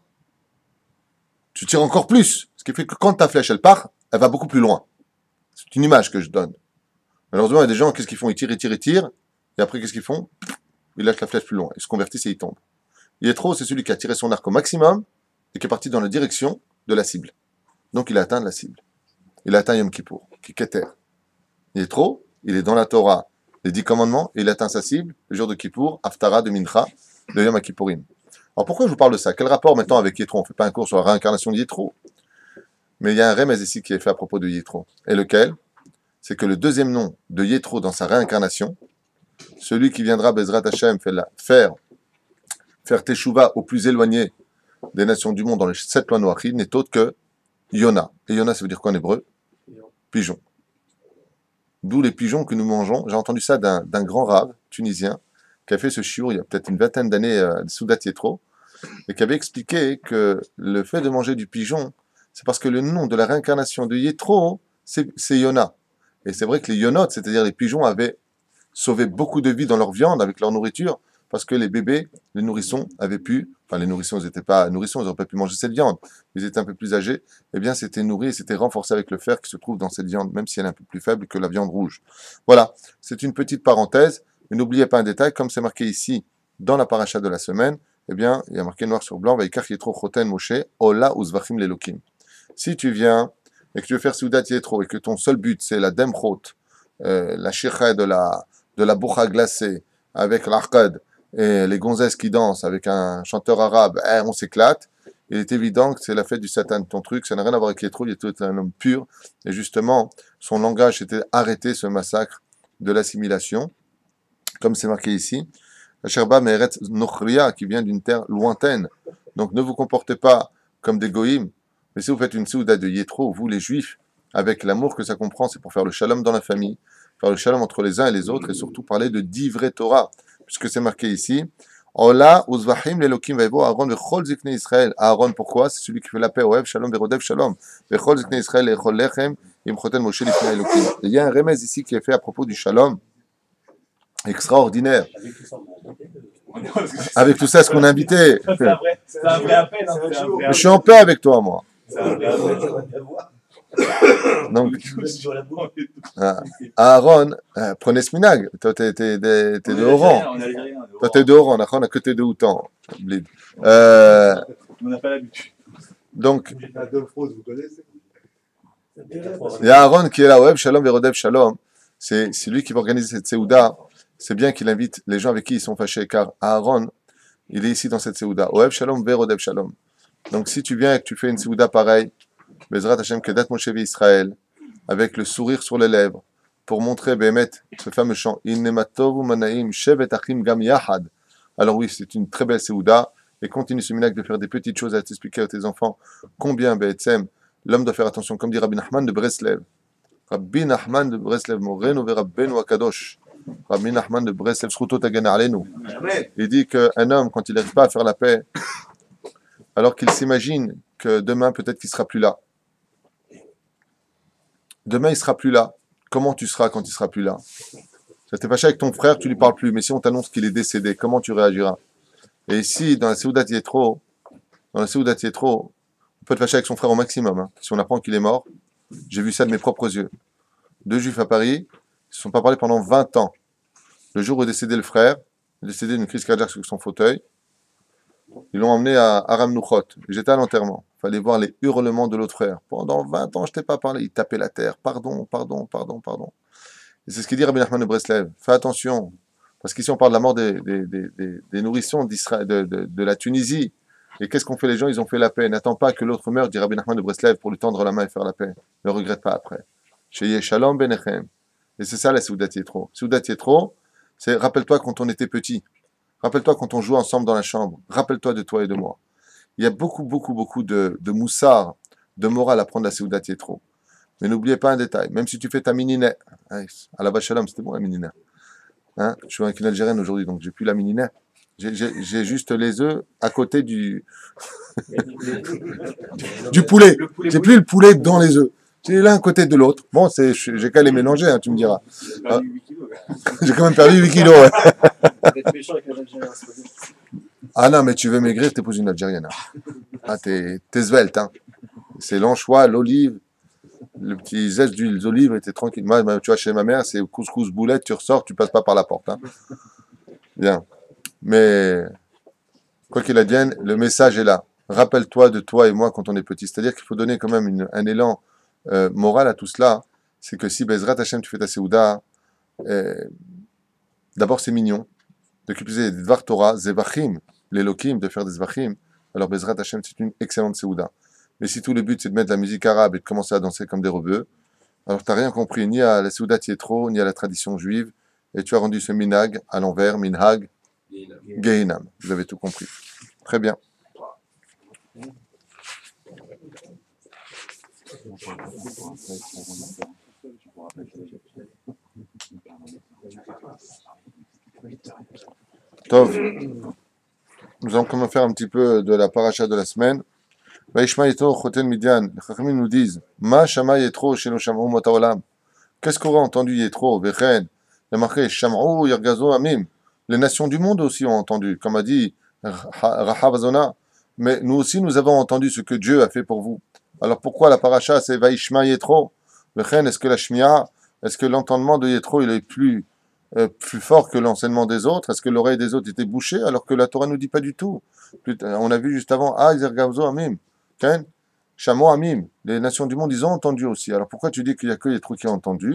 tu tires encore plus. Ce qui fait que quand ta flèche, elle part, elle va beaucoup plus loin. C'est une image que je donne. Malheureusement, il y a des gens, qu'est-ce qu'ils font? Ils tirent, et après, qu'est-ce qu'ils font? Ils lâchent la flèche plus loin. Ils se convertissent et ils tombent. Yétro, c'est celui qui a tiré son arc au maximum et qui est parti dans la direction de la cible. Donc il a atteint la cible. Il a atteint Yom Kippour, qui est Keter. Yétro, il est dans la Torah, les 10 commandements, et il atteint sa cible, le jour de Kippour, Haftara de Mincha, de Yom Kippourim. Alors pourquoi je vous parle de ça? Quel rapport maintenant avec Yétro? On ne fait pas un cours sur la réincarnation de Yétro. Mais il y a un remez ici qui est fait à propos de Yétro. Et lequel? C'est que le deuxième nom de Yétro dans sa réincarnation, celui qui viendra, Bezrat Hashem, faire Teshuvah au plus éloigné des nations du monde dans les 7 lois noachides, n'est autre que Yona. Et Yona, ça veut dire quoi en hébreu? Pigeon. D'où les pigeons que nous mangeons. J'ai entendu ça d'un grand rave tunisien qui a fait ce shiur il y a peut-être une vingtaine d'années à Soudat Yétro. et qui avait expliqué que le fait de manger du pigeon, c'est parce que le nom de la réincarnation de Yétro, c'est Yona. Et c'est vrai que les Yonotes, c'est-à-dire les pigeons, avaient sauvé beaucoup de vies dans leur viande avec leur nourriture, parce que les bébés, les nourrissons, avaient pu, enfin les nourrissons, ils n'étaient pas nourrissons, ils n'auraient pas pu manger cette viande, ils étaient un peu plus âgés, eh bien c'était nourri et c'était renforcé avec le fer qui se trouve dans cette viande, même si elle est un peu plus faible que la viande rouge. Voilà, c'est une petite parenthèse, mais n'oubliez pas un détail, comme c'est marqué ici, dans la paracha de la semaine, eh bien, il y a marqué noir sur blanc, Vaikach Yetro Choten Moshe, Ola Uzvachim Lelokim. Si tu viens et que tu veux faire Soudat Yetro et que ton seul but c'est la Demchot, la shircha de la bourra glacée avec l'arcade et les gonzesses qui dansent avec un chanteur arabe, on s'éclate. Il est évident que c'est la fête du Satan, ton truc, ça n'a rien à voir avec Yetro, Yetro est un homme pur, et justement, son langage était arrêté, ce massacre de l'assimilation, comme c'est marqué ici. Sherba Meret Nochria, qui vient d'une terre lointaine. Donc ne vous comportez pas comme des goïms, mais si vous faites une souda de Yétro, vous les juifs, avec l'amour que ça comprend, c'est pour faire le shalom dans la famille, faire le shalom entre les uns et les autres, et surtout parler de divrei Torah, puisque c'est marqué ici. Ola uzvahim lelokim vayvo Aaron vechol ziknei Israël. Aaron, pourquoi? C'est celui qui fait la paix. Oev shalom verodev shalom. Vechol ziknei Israël echol lechem imchoten Moshe lifnei Elokim. Il y a un remez ici qui est fait à propos du shalom, extraordinaire. Avec tout ça, ce qu'on a invité. C'est un vrai appel. Je suis en paix avec toi, moi. Donc, Aaron, prenez ce minag. Toi, t'es de Oran. Toi, t'es de Oran. On a que t'es de Houtan. On n'a pas l'habitude. Donc, il y a Aaron qui est là. Oev Shalom Verodev Shalom. C'est lui qui va organiser cette Seouda. C'est bien qu'il invite les gens avec qui ils sont fâchés, car Aaron, il est ici dans cette Seouda. Oev Shalom Verodev Shalom. Donc, si tu viens et que tu fais une Seouda pareille, Bezrat Hashem Kedat Moshe Israël, avec le sourire sur les lèvres, pour montrer Bémet, ce fameux chant, Innematovu Manaim Shevet Achim Gam Yahad. Alors oui, c'est une très belle Seouda, et continue ce minag de faire des petites choses à t'expliquer à tes enfants combien Be'etzem, l'homme doit faire attention, comme dit Rabbi Nachman de Breslev. Rabbi Nachman de Breslev, Morenu Verabbenu Akadosh. Rabbi Nachman de Breslev, Shruto Tagana Alenu. Il dit qu'un homme, quand il n'arrive pas à faire la paix, alors qu'il s'imagine que demain, peut-être qu'il ne sera plus là. Demain, il ne sera plus là. Comment tu seras quand il ne sera plus là? Ça t'est fâché avec ton frère, tu ne lui parles plus. Mais si on t'annonce qu'il est décédé, comment tu réagiras? Et ici, dans la Seoudat Yétro, on peut te fâcher avec son frère au maximum. Hein. Si on apprend qu'il est mort, j'ai vu ça de mes propres yeux. 2 juifs à Paris, ils ne se sont pas parlé pendant 20 ans. Le jour où est décédé le frère, il est décédé d'une crise cardiaque sur son fauteuil, ils l'ont emmené à Aram Nuchot. J'étais à l'enterrement. Il fallait voir les hurlements de l'autre frère. Pendant 20 ans, je ne t'ai pas parlé. Il tapait la terre. Pardon, pardon, pardon, pardon. Et c'est ce qu'il dit Rabbi Nachman de Breslev. Fais attention. Parce qu'ici, on parle de la mort des nourrissons d'Israël, de la Tunisie. Et qu'est-ce qu'ont fait les gens? Ils ont fait la paix. N'attends pas que l'autre meure, dit Rabbi Nachman de Breslev, pour lui tendre la main et faire la paix. Ne regrette pas après. Sheye Shalom Benechem. Et c'est ça la Seoudat Yétro. Seoudat Yétro, c'est rappelle-toi quand on était petit. Rappelle-toi quand on jouait ensemble dans la chambre. Rappelle-toi de toi et de moi. Il y a beaucoup de moussard, de morale à prendre la Seoudat Yétro. Mais n'oubliez pas un détail. Même si tu fais ta mininé, à la Shalom, c'était bon la mininé. Hein, je suis avec une Algérienne aujourd'hui, donc j'ai plus la mininé. J'ai juste les œufs à côté du poulet. J'ai plus le poulet dans les œufs. J'ai l'un à côté de l'autre. Bon, j'ai qu'à les mélanger, hein, tu me diras. J'ai quand même perdu 8 kilos. Ouais. Ah non, mais tu veux maigrir, t'épouses une Algérienne. Hein. Ah, t'es svelte. Hein. C'est l'anchois, l'olive, le petit zeste d'huile d'olive, et t'es tranquille. Moi, tu vois, chez ma mère, c'est couscous boulette, tu ressors, tu passes pas par la porte. Hein. Bien. Mais, quoi qu'il advienne, le message est là. Rappelle-toi de toi et moi quand on est petit. C'est-à-dire qu'il faut donner quand même un élan moral à tout cela. C'est que si Bezrat Hashem, tu fais ta Seouda, d'abord c'est mignon. De cultiver des Dvar Torah, Zevachim, l'Elokim, de faire des Zvachim. Alors Bezrat Hashem, c'est une excellente Seouda. Mais si tout le but c'est de mettre de la musique arabe et de commencer à danser comme des rebeux, alors tu n'as rien compris ni à la Seouda Yétro, ni à la tradition juive, et tu as rendu ce minag à l'envers, minhag, Gehinam. Vous avez tout compris. Très bien. Tov. nous allons comment faire un petit peu de la paracha de la semaine. Vaishma Yetro Choten Midian. Les Chachamim nous disent Ma Shama Yetro Shelo Sham'u Mot Haolam. Qu'est-ce qu'aura entendu Yetro, Vechen? Il y a marqué Sham'u Yergazo Amim. Les nations du monde aussi ont entendu, comme a dit Rahav Azona. Mais nous aussi, nous avons entendu ce que Dieu a fait pour vous. Alors pourquoi la paracha c'est Vaishma Yetro? Vechen, est-ce que la Shmiya, est-ce que l'entendement de Yetro il est plus fort que l'enseignement des autres? Est-ce que l'oreille des autres était bouchée alors que la Torah nous dit pas du tout? On a vu juste avant, Yergazo Amim. Ken, Shamo Amim, les nations du monde, ils ont entendu aussi. Alors pourquoi tu dis qu'il n'y a que Yetro qui a entendu?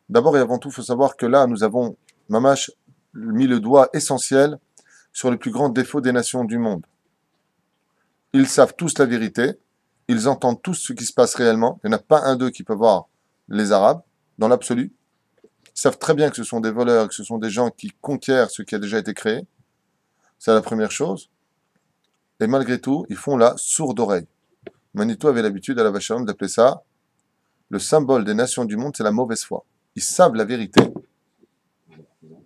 D'abord et avant tout, il faut savoir que là, nous avons, Mamash, mis le doigt essentiel sur les plus grands défauts des nations du monde. Ils savent tous la vérité, ils entendent tous ce qui se passe réellement. Il n'y en a pas un d'eux qui peut voir les Arabes, dans l'absolu. Ils savent très bien que ce sont des voleurs, que ce sont des gens qui conquièrent ce qui a déjà été créé. C'est la première chose. Et malgré tout, ils font la sourde oreille. Manitou avait l'habitude à la Vachalom d'appeler ça le symbole des nations du monde, c'est la mauvaise foi. Ils savent la vérité.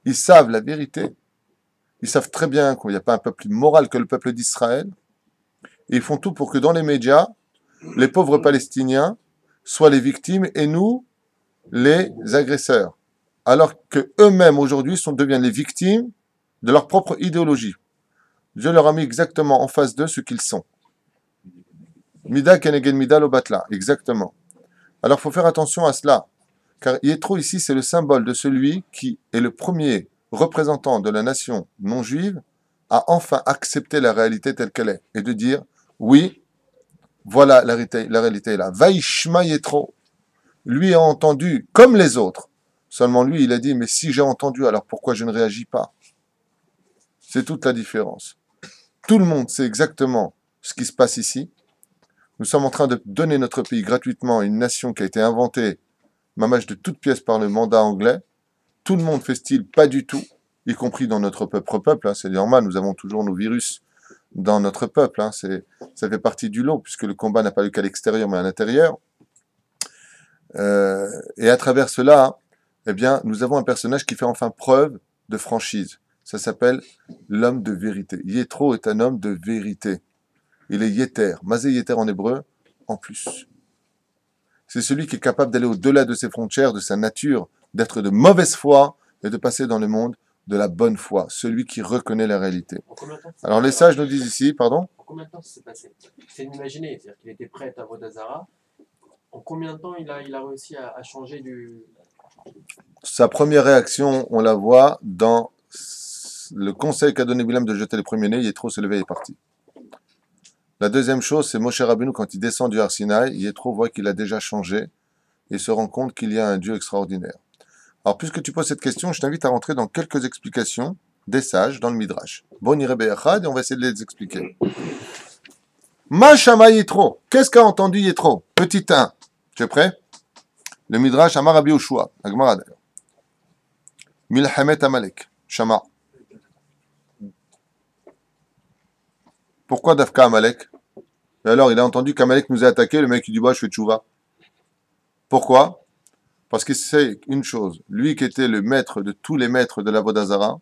Ils savent la vérité. Ils savent très bien qu'il n'y a pas un peuple plus moral que le peuple d'Israël. Et ils font tout pour que dans les médias, les pauvres Palestiniens soient les victimes et nous, les agresseurs. Alors qu'eux-mêmes, aujourd'hui, deviennent les victimes de leur propre idéologie. Dieu leur a mis exactement en face d'eux ce qu'ils sont. Mida kenegen mida lo batla, exactement. Alors il faut faire attention à cela, car Yetro ici c'est le symbole de celui qui est le premier représentant de la nation non juive à enfin accepter la réalité telle qu'elle est, et de dire, oui, voilà la réalité est là. Vaishma Yetro, lui a entendu comme les autres, seulement lui il a dit, mais si j'ai entendu, alors pourquoi je ne réagis pas? C'est toute la différence. Tout le monde sait exactement ce qui se passe ici. Nous sommes en train de donner notre pays gratuitement à une nation qui a été inventée, mamage de toutes pièces par le mandat anglais. Tout le monde fait style, pas du tout, y compris dans notre propre peuple. Hein, c'est normal, nous avons toujours nos virus dans notre peuple. Hein, ça fait partie du lot, puisque le combat n'a pas lieu qu'à l'extérieur, mais à l'intérieur. Et à travers cela, eh bien, nous avons un personnage qui fait enfin preuve de franchise. Ça s'appelle l'homme de vérité. Yetro est un homme de vérité. Il est Yeter. Mazé Yeter en hébreu, en plus. C'est celui qui est capable d'aller au-delà de ses frontières, de sa nature, d'être de mauvaise foi et de passer dans le monde de la bonne foi. Celui qui reconnaît la réalité. Alors les sages nous disent ici, pardon? En combien de temps ça s'est passé? C'est d'imaginer, c'est-à-dire qu'il était prêt à Vodazara. En combien de temps il a réussi à changer du... Sa première réaction, on la voit dans le conseil qu'a donné Bilam de jeter les premiers-nés. Yetro s'est levé et est parti. La deuxième chose, c'est Moshe Rabbeinu, quand il descend du Har Sinaï, Yetro voit qu'il a déjà changé et se rend compte qu'il y a un Dieu extraordinaire. Alors, puisque tu poses cette question, je t'invite à rentrer dans quelques explications des sages dans le Midrash. Bon, on irait et on va essayer de les expliquer. Ma Shama Yetro. Qu'est-ce qu'a entendu Yetro? Petit 1. Tu es prêt? Le Midrash Amar Rabbi Yoshua. Agmara d'ailleurs. Milhamet Amalek. Shama. Pourquoi Dafka Amalek? Et alors, il a entendu qu'Amalek nous a attaqué, le mec il dit bah je fais tchouva. Pourquoi? Parce qu'il sait une chose, lui qui était le maître de tous les maîtres de la Vodazara,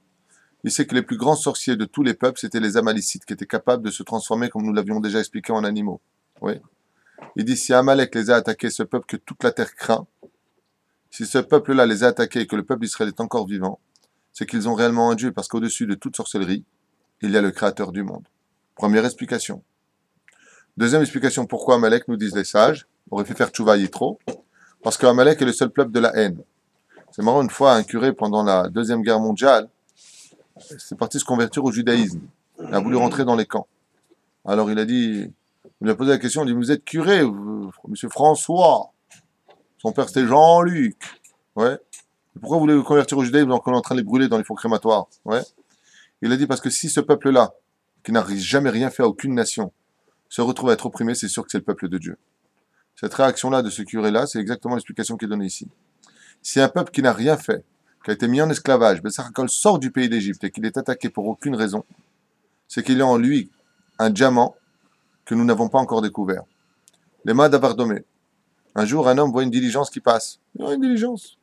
il sait que les plus grands sorciers de tous les peuples, c'était les Amalicites, qui étaient capables de se transformer, comme nous l'avions déjà expliqué, en animaux. Oui. Il dit, si Amalek les a attaqués, ce peuple que toute la terre craint, si ce peuple-là les a attaqués et que le peuple d'Israël est encore vivant, c'est qu'ils ont réellement un Dieu, parce qu'au-dessus de toute sorcellerie, il y a le Créateur du monde. Première explication. Deuxième explication, pourquoi Amalek, nous disent les sages, aurait fait faire Tchouva Yitro, parce qu'Amalek est le seul peuple de la haine. C'est marrant, une fois, un curé, pendant la Deuxième Guerre mondiale, c'est parti se convertir au judaïsme. Il a voulu rentrer dans les camps. Alors il a dit, il lui a posé la question, il dit, vous êtes curé, monsieur François. Son père c'était Jean-Luc. Ouais. Pourquoi vous voulez vous convertir au judaïsme alors qu'on est en train de les brûler dans les fours crématoires? Ouais. Il a dit, parce que si ce peuple-là, qui n'a jamais rien fait à aucune nation, se retrouve à être opprimé, c'est sûr que c'est le peuple de Dieu. Cette réaction-là de ce curé-là, c'est exactement l'explication qui est donnée ici. Si un peuple qui n'a rien fait, qui a été mis en esclavage, Bessarkol sort du pays d'Égypte et qu'il est attaqué pour aucune raison, c'est qu'il a en lui un diamant que nous n'avons pas encore découvert. Les mains d'Avardomé. Un jour, un homme voit une diligence qui passe. Il y a une diligence.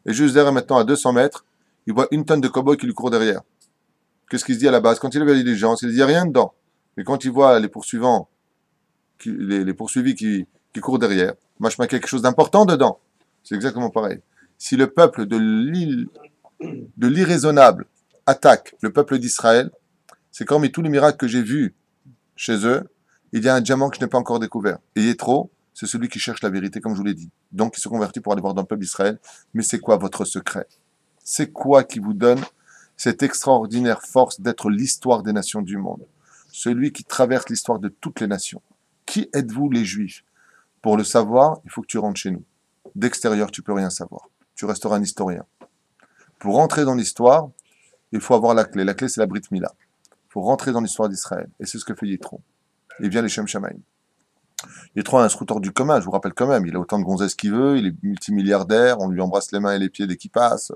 Et juste derrière, maintenant, à 200 mètres, il voit une tonne de cow-boys qui lui court derrière. Qu'est-ce qu'il se dit à la base? Quand il avait les gens, il ne dit rien dedans. Mais quand il voit les poursuivants, les poursuivis qui courent derrière, moi je mets quelque chose d'important dedans. C'est exactement pareil. Si le peuple de l'irraisonnable attaque le peuple d'Israël, c'est comme tous les miracles que j'ai vus chez eux, il y a un diamant que je n'ai pas encore découvert. Et Yéthro, c'est celui qui cherche la vérité, comme je vous l'ai dit. Donc il se convertit pour aller voir dans le peuple d'Israël. Mais c'est quoi votre secret? C'est quoi qui vous donne cette extraordinaire force d'être l'histoire des nations du monde? Celui qui traverse l'histoire de toutes les nations. Qui êtes-vous les Juifs? Pour le savoir, il faut que tu rentres chez nous. D'extérieur, tu peux rien savoir. Tu resteras un historien. Pour rentrer dans l'histoire, il faut avoir la clé. La clé, c'est la Brit Mila. Il faut rentrer dans l'histoire d'Israël. Et c'est ce que fait Yéthro. Il vient les Shem Shamaim. Yéthro a un scruteur du commun, je vous rappelle quand même. Il a autant de gonzesses qu'il veut, il est multimilliardaire, on lui embrasse les mains et les pieds dès qu'il passe.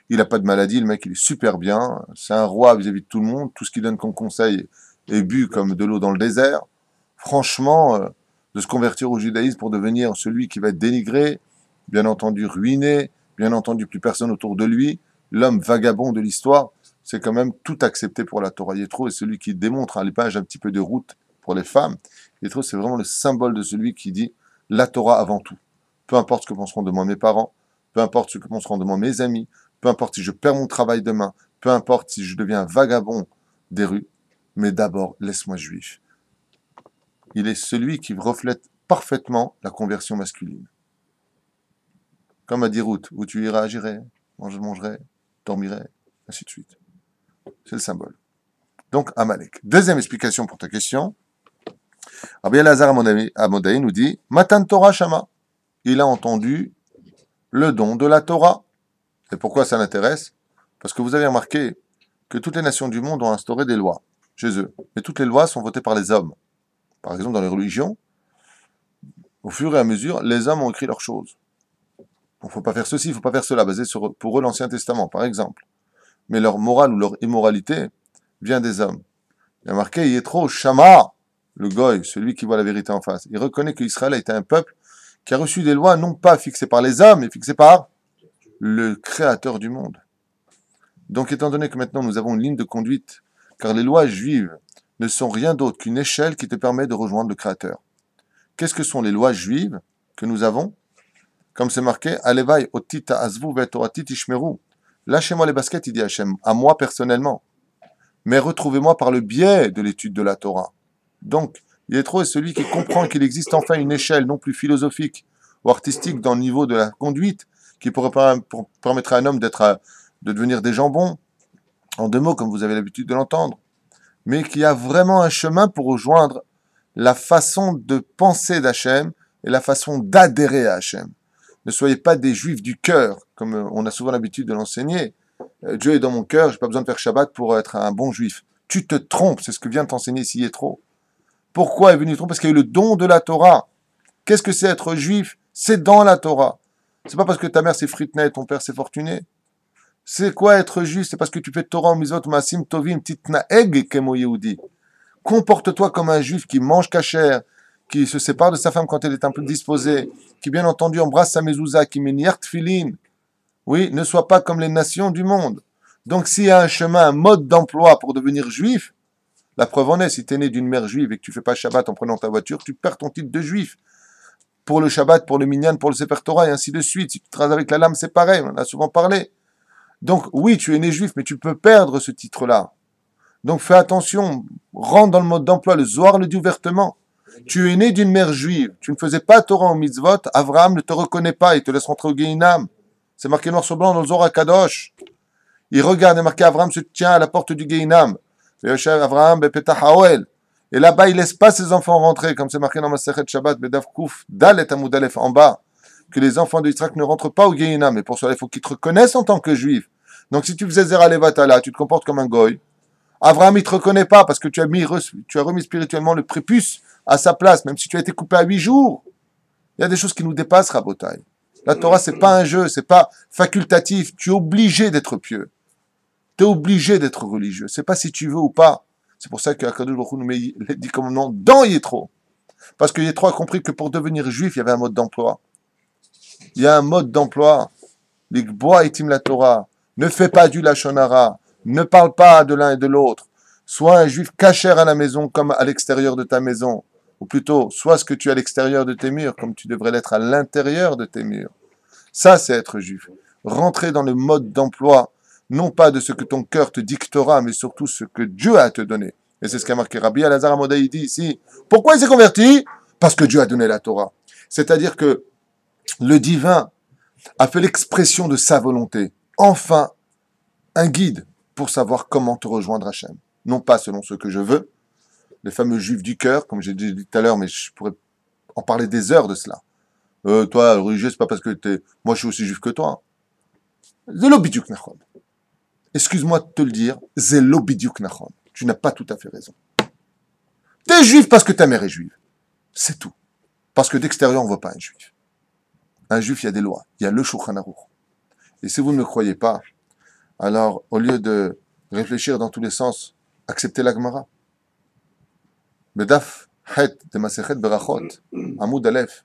Il n'a pas de maladie, le mec, il est super bien. C'est un roi vis-à-vis de tout le monde. Tout ce qu'il donne comme conseil est bu comme de l'eau dans le désert. Franchement, de se convertir au judaïsme pour devenir celui qui va être dénigré, bien entendu ruiné, bien entendu plus personne autour de lui, l'homme vagabond de l'histoire, c'est quand même tout accepté pour la Torah. Yéthro est celui qui démontre à l'épage un petit peu de route pour les femmes. Yéthro, c'est vraiment le symbole de celui qui dit la Torah avant tout. Peu importe ce que penseront de moi mes parents, peu importe ce que penseront de moi mes amis, peu importe si je perds mon travail demain, peu importe si je deviens un vagabond des rues, mais d'abord, laisse-moi juif. Il est celui qui reflète parfaitement la conversion masculine. Comme a dit Ruth, où tu iras, j'irai, je mangerai, dormirai, ainsi de suite. C'est le symbole. Donc, Amalek. Deuxième explication pour ta question. Rabbi Elazar Amodai nous dit Matan Torah Shama. Il a entendu le don de la Torah. Et pourquoi ça l'intéresse? Parce que vous avez remarqué que toutes les nations du monde ont instauré des lois chez eux. Mais toutes les lois sont votées par les hommes. Par exemple, dans les religions, au fur et à mesure, les hommes ont écrit leurs choses. Il ne faut pas faire ceci, il ne faut pas faire cela, basé sur, pour eux, l'Ancien Testament, par exemple. Mais leur morale ou leur immoralité vient des hommes. Il y a marqué Yéthro Shama, le goy, celui qui voit la vérité en face. Il reconnaît qu'Israël a été un peuple qui a reçu des lois non pas fixées par les hommes, mais fixées par le Créateur du monde. Donc, étant donné que maintenant nous avons une ligne de conduite, car les lois juives ne sont rien d'autre qu'une échelle qui te permet de rejoindre le Créateur. Qu'est-ce que sont les lois juives que nous avons? Comme c'est marqué, Alevai otita azvu vetoratit ishmeru. Lâchez-moi les baskets, il dit Hachem, à moi personnellement. Mais retrouvez-moi par le biais de l'étude de la Torah. Donc, Yéthro est celui qui comprend qu'il existe enfin une échelle non plus philosophique ou artistique dans le niveau de la conduite qui pourrait permettre à un homme de devenir des jambons, en deux mots, comme vous avez l'habitude de l'entendre, mais qui a vraiment un chemin pour rejoindre la façon de penser d'Hachem et la façon d'adhérer à Hachem. Ne soyez pas des juifs du cœur, comme on a souvent l'habitude de l'enseigner. Dieu est dans mon cœur, je n'ai pas besoin de faire Shabbat pour être un bon juif. Tu te trompes, c'est ce que vient t'enseigner ici Yéthro. Pourquoi est venu Yéthro? Parce qu'il y a eu le don de la Torah. Qu'est-ce que c'est être juif? C'est dans la Torah. C'est pas parce que ta mère c'est Fritna et ton père c'est Fortuné. C'est quoi être juif? C'est parce que tu fais Torah, Mizvot, Maasim, Tovim, Titnaeg, Kemo Yehudi. Comporte-toi comme un juif qui mange kasher, qui se sépare de sa femme quand elle est un peu disposée, qui bien entendu embrasse sa mezouza, qui met niert tfilin. Oui, ne sois pas comme les nations du monde. Donc s'il y a un chemin, un mode d'emploi pour devenir juif, la preuve en est, si tu es né d'une mère juive et que tu fais pas Shabbat en prenant ta voiture, tu perds ton titre de juif. Pour le Shabbat, pour le Minyan, pour le Sefer Torah et ainsi de suite. Si tu travailles avec la lame, c'est pareil, on en a souvent parlé. Donc oui, tu es né juif, mais tu peux perdre ce titre-là. Donc fais attention, rentre dans le mode d'emploi, le Zohar le dit ouvertement. Tu es né d'une mère juive, tu ne faisais pas Torah en mitzvot, Avraham ne te reconnaît pas, il te laisse rentrer au Gehinam. C'est marqué noir sur blanc dans le Zohar Kadosh. Il regarde, il est marqué Avraham se tient à la porte du Gehinam. Avraham bepetah haoel. Et là-bas, il laisse pas ses enfants rentrer, comme c'est marqué dans Masechet Shabbat, Bedav Kouf, Dalet Amud Aleph en bas, que les enfants d'Israël ne rentrent pas au Gehinam. Et pour cela, il faut qu'ils te reconnaissent en tant que juif. Donc si tu faisais Zera Levatala, tu te comportes comme un goy. Avraham, il te reconnaît pas parce que tu as remis spirituellement le prépuce à sa place, même si tu as été coupé à 8 jours. Il y a des choses qui nous dépassent, Rabotai. La Torah, c'est pas un jeu, c'est pas facultatif. Tu es obligé d'être pieux. Tu es obligé d'être religieux. C'est pas si tu veux ou pas. C'est pour ça qu'Akadosh Baruch Hu nous met les 10 commandements dans Yéthro. Parce que Yéthro a compris que pour devenir juif, il y avait un mode d'emploi. Il y a un mode d'emploi. L'Ikboa itim la Torah. Ne fais pas du Lachon Hara. Ne parle pas de l'un et de l'autre. Sois un juif cachère à la maison comme à l'extérieur de ta maison. Ou plutôt, sois ce que tu es à l'extérieur de tes murs, comme tu devrais l'être à l'intérieur de tes murs. Ça, c'est être juif. Rentrer dans le mode d'emploi, non pas de ce que ton cœur te dictera, mais surtout ce que Dieu a à te donner. Et c'est ce qu'a marqué Rabbi Elazar Amodai dit ici. Pourquoi il s'est converti? Parce que Dieu a donné la Torah. C'est-à-dire que le divin a fait l'expression de sa volonté. Enfin, un guide pour savoir comment te rejoindre Hachem. Non pas selon ce que je veux, les fameux juifs du cœur, comme j'ai dit tout à l'heure, mais je pourrais en parler des heures de cela. Toi, religieux, c'est pas parce que t'es... Moi, je suis aussi juif que toi. Zelo bidyuk nachon. Excuse-moi de te le dire, zelo bidyuk nachon. Tu n'as pas tout à fait raison. T'es juif parce que ta mère est juive. C'est tout. Parce que d'extérieur, on ne voit pas un juif. Un juif, il y a des lois. Il y a le Shulchan Aruch. Et si vous ne me croyez pas, alors, au lieu de réfléchir dans tous les sens, acceptez la Gemara. Bedaf, het, de Masechet Berachot, Amoud Aleph.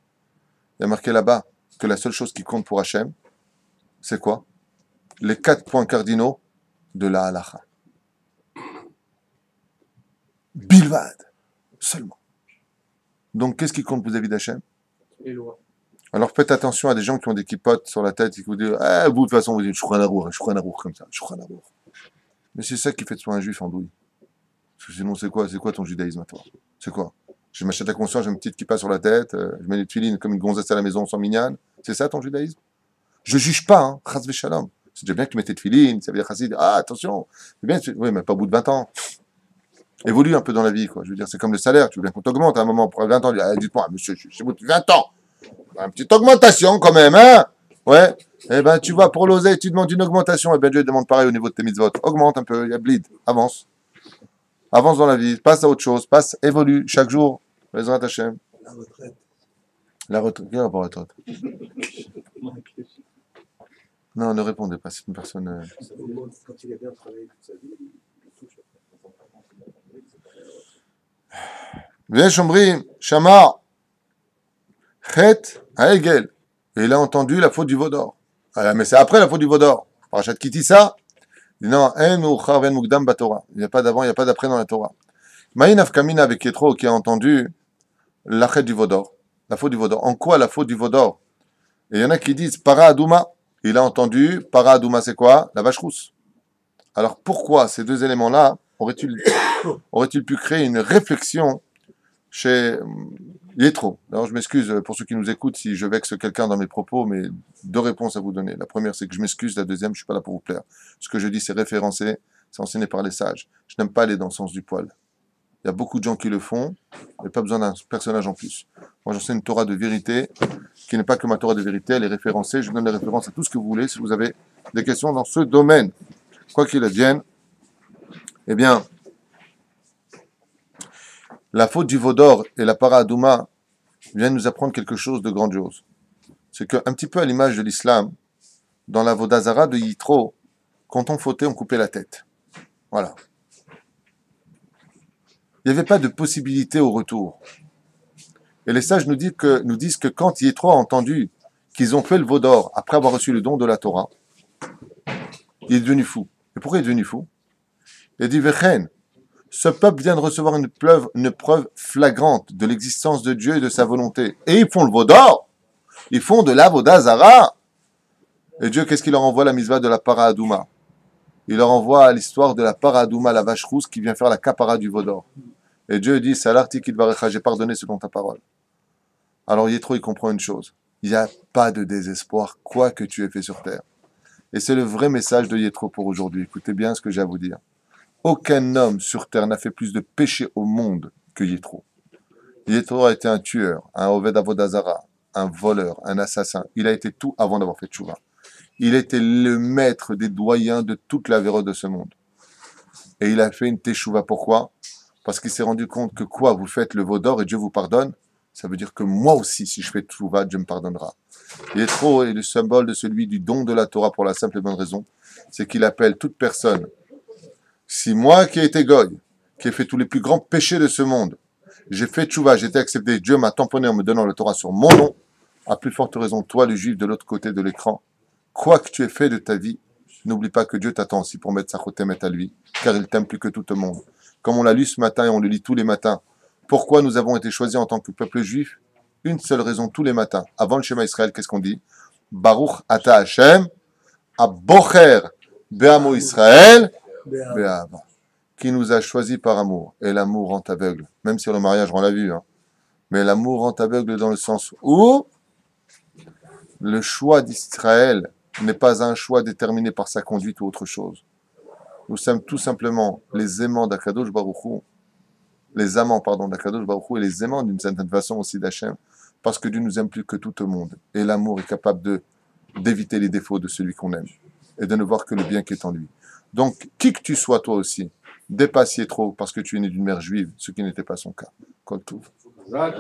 Il y a marqué là-bas que la seule chose qui compte pour Hachem, c'est quoi? Les 4 points cardinaux de la halacha. Bilvad, seulement. Donc, qu'est-ce qui compte vis-à-vis d'Hachem? Les lois. Alors, faites attention à des gens qui ont des kippotes sur la tête et qui vous disent « vous, de toute façon, vous dites Shulchan Aruch, comme ça, Shulchan Aruch. » Mais c'est ça qui fait de toi un juif en douille. Parce que sinon, c'est quoi ton judaïsme à toi? C'est quoi? Je m'achète la conscience, j'ai une petite kippa sur la tête, je mets des tuilines comme une gonzesse à la maison sans mignonne. C'est ça ton judaïsme? Je juge pas, hein, chas v'shalom. C'est déjà bien que tu mets tes tuilines, ça veut dire chassid, attention, c'est bien, oui, mais pas au bout de 20 ans. Évolue un peu dans la vie, quoi. Je veux dire, c'est comme le salaire, tu veux bien qu'on t'augmente à un moment, pour 20 ans, dites-moi, monsieur, je suis au bout de 20 ans. Une petite augmentation quand même, hein? Ouais. Eh ben, tu vois, pour l'oseille, tu demandes une augmentation. Eh ben, Dieu demande pareil au niveau de tes mitzvot. Augmente un peu, il y a bleed, avance. Avance dans la vie, passe à autre chose, évolue chaque jour. Bezrat Hashem. La retraite. La retraite, quelle retraite? Non, ne répondez pas, c'est une personne... Ça vous montre quand il a bien travaillé toute sa vie, il touche Viens, Shombrim, Shamar, Chet, Haegel. Et il a entendu la faute du veau d'or. Ah, mais c'est après la faute du veau d'or. Parachat Kitissa, il dit non, En Mouchar Ven Mukdam Batorah. Il n'y a pas d'avant, il n'y a pas d'après dans la Torah. Maïn Afkamina avec Yetro qui a entendu la chet du veau d'or. La faute du veau d'or. En quoi la faute du veau d'or? Et il y en a qui disent Para Adouma. Il a entendu Para Adouma, c'est quoi? La vache rousse. Alors pourquoi ces deux éléments-là auraient-ils pu créer une réflexion chez Yetro? Alors je m'excuse pour ceux qui nous écoutent si je vexe quelqu'un dans mes propos, mais 2 réponses à vous donner. La première, c'est que je m'excuse. La deuxième, je ne suis pas là pour vous plaire. Ce que je dis, c'est référencé, c'est enseigné par les sages. Je n'aime pas aller dans le sens du poil. Il y a beaucoup de gens qui le font, et pas besoin d'un personnage en plus. Moi, j'enseigne une Torah de vérité, qui n'est pas que ma Torah de vérité, elle est référencée. Je donne les références à tout ce que vous voulez, si vous avez des questions dans ce domaine. Quoi qu'il advienne, eh bien, la faute du veau d'or et la para adouma viennent nous apprendre quelque chose de grandiose. C'est qu'un petit peu à l'image de l'islam, dans la Vodazara de Yitro, quand on fautait, on coupait la tête. Voilà. Il n'y avait pas de possibilité au retour. Et les sages nous disent que quand Yitro a entendu qu'ils ont fait le veau d'or après avoir reçu le don de la Torah, il est devenu fou. Et pourquoi il est devenu fou? Il dit Vechen, ce peuple vient de recevoir une preuve flagrante de l'existence de Dieu et de sa volonté. Et ils font le veau d'or. Ils font de la Vodazara. Et Dieu, qu'est-ce qu'il leur envoie? La mitzvah de la para adouma. Il leur envoie l'histoire de la para adouma, la vache rousse, qui vient faire la capara du veau d'or. Et Dieu dit, Salarti Kidvarecha, j'ai pardonné selon ta parole. Alors Yitro, il comprend une chose. Il n'y a pas de désespoir, quoi que tu aies fait sur terre. Et c'est le vrai message de Yitro pour aujourd'hui. Écoutez bien ce que j'ai à vous dire. Aucun homme sur terre n'a fait plus de péché au monde que Yitro. Yitro a été un tueur, un Oved Avodazara, un voleur, un assassin. Il a été tout avant d'avoir fait tchouva. Il était le maître des doyens de toute la véro de ce monde. Et il a fait une teshuva. Pourquoi? Parce qu'il s'est rendu compte que quoi? Vous faites le veau d'or et Dieu vous pardonne? Ça veut dire que moi aussi, si je fais tchouva, Dieu me pardonnera. Yitro est le symbole de celui du don de la Torah pour la simple et bonne raison. C'est qu'il appelle toute personne. Si moi qui ai été goy, qui ai fait tous les plus grands péchés de ce monde, j'ai fait tchouva, j'ai été accepté, Dieu m'a tamponné en me donnant la Torah sur mon nom, à plus forte raison, toi, le juif de l'autre côté de l'écran, quoi que tu aies fait de ta vie, N'oublie pas que Dieu t'attend aussi pour mettre sa chotemet à lui, car il t'aime plus que tout le monde. Comme on l'a lu ce matin et on le lit tous les matins. Pourquoi nous avons été choisis en tant que peuple juif? Une seule raison tous les matins. Avant le Shema Israël, qu'est-ce qu'on dit? Baruch ata Hashem, abocher be'amo Israël, be'ahava. Qui nous a choisis par amour. Et l'amour rend aveugle. Même si le mariage rend la vue. Hein. Mais l'amour rend aveugle dans le sens où le choix d'Israël n'est pas un choix déterminé par sa conduite ou autre chose. Nous sommes tout simplement les aimants d'Akadosh Baruch Hu, les amants, pardon, d'Akadosh Baruch Hu et les aimants d'une certaine façon aussi d'Hachem, parce que Dieu nous aime plus que tout le monde. Et l'amour est capable d'éviter les défauts de celui qu'on aime et de ne voir que le bien qui est en lui. Donc, qui que tu sois toi aussi, dépassiez trop parce que tu es né d'une mère juive, ce qui n'était pas son cas. Kol Tov. Zach.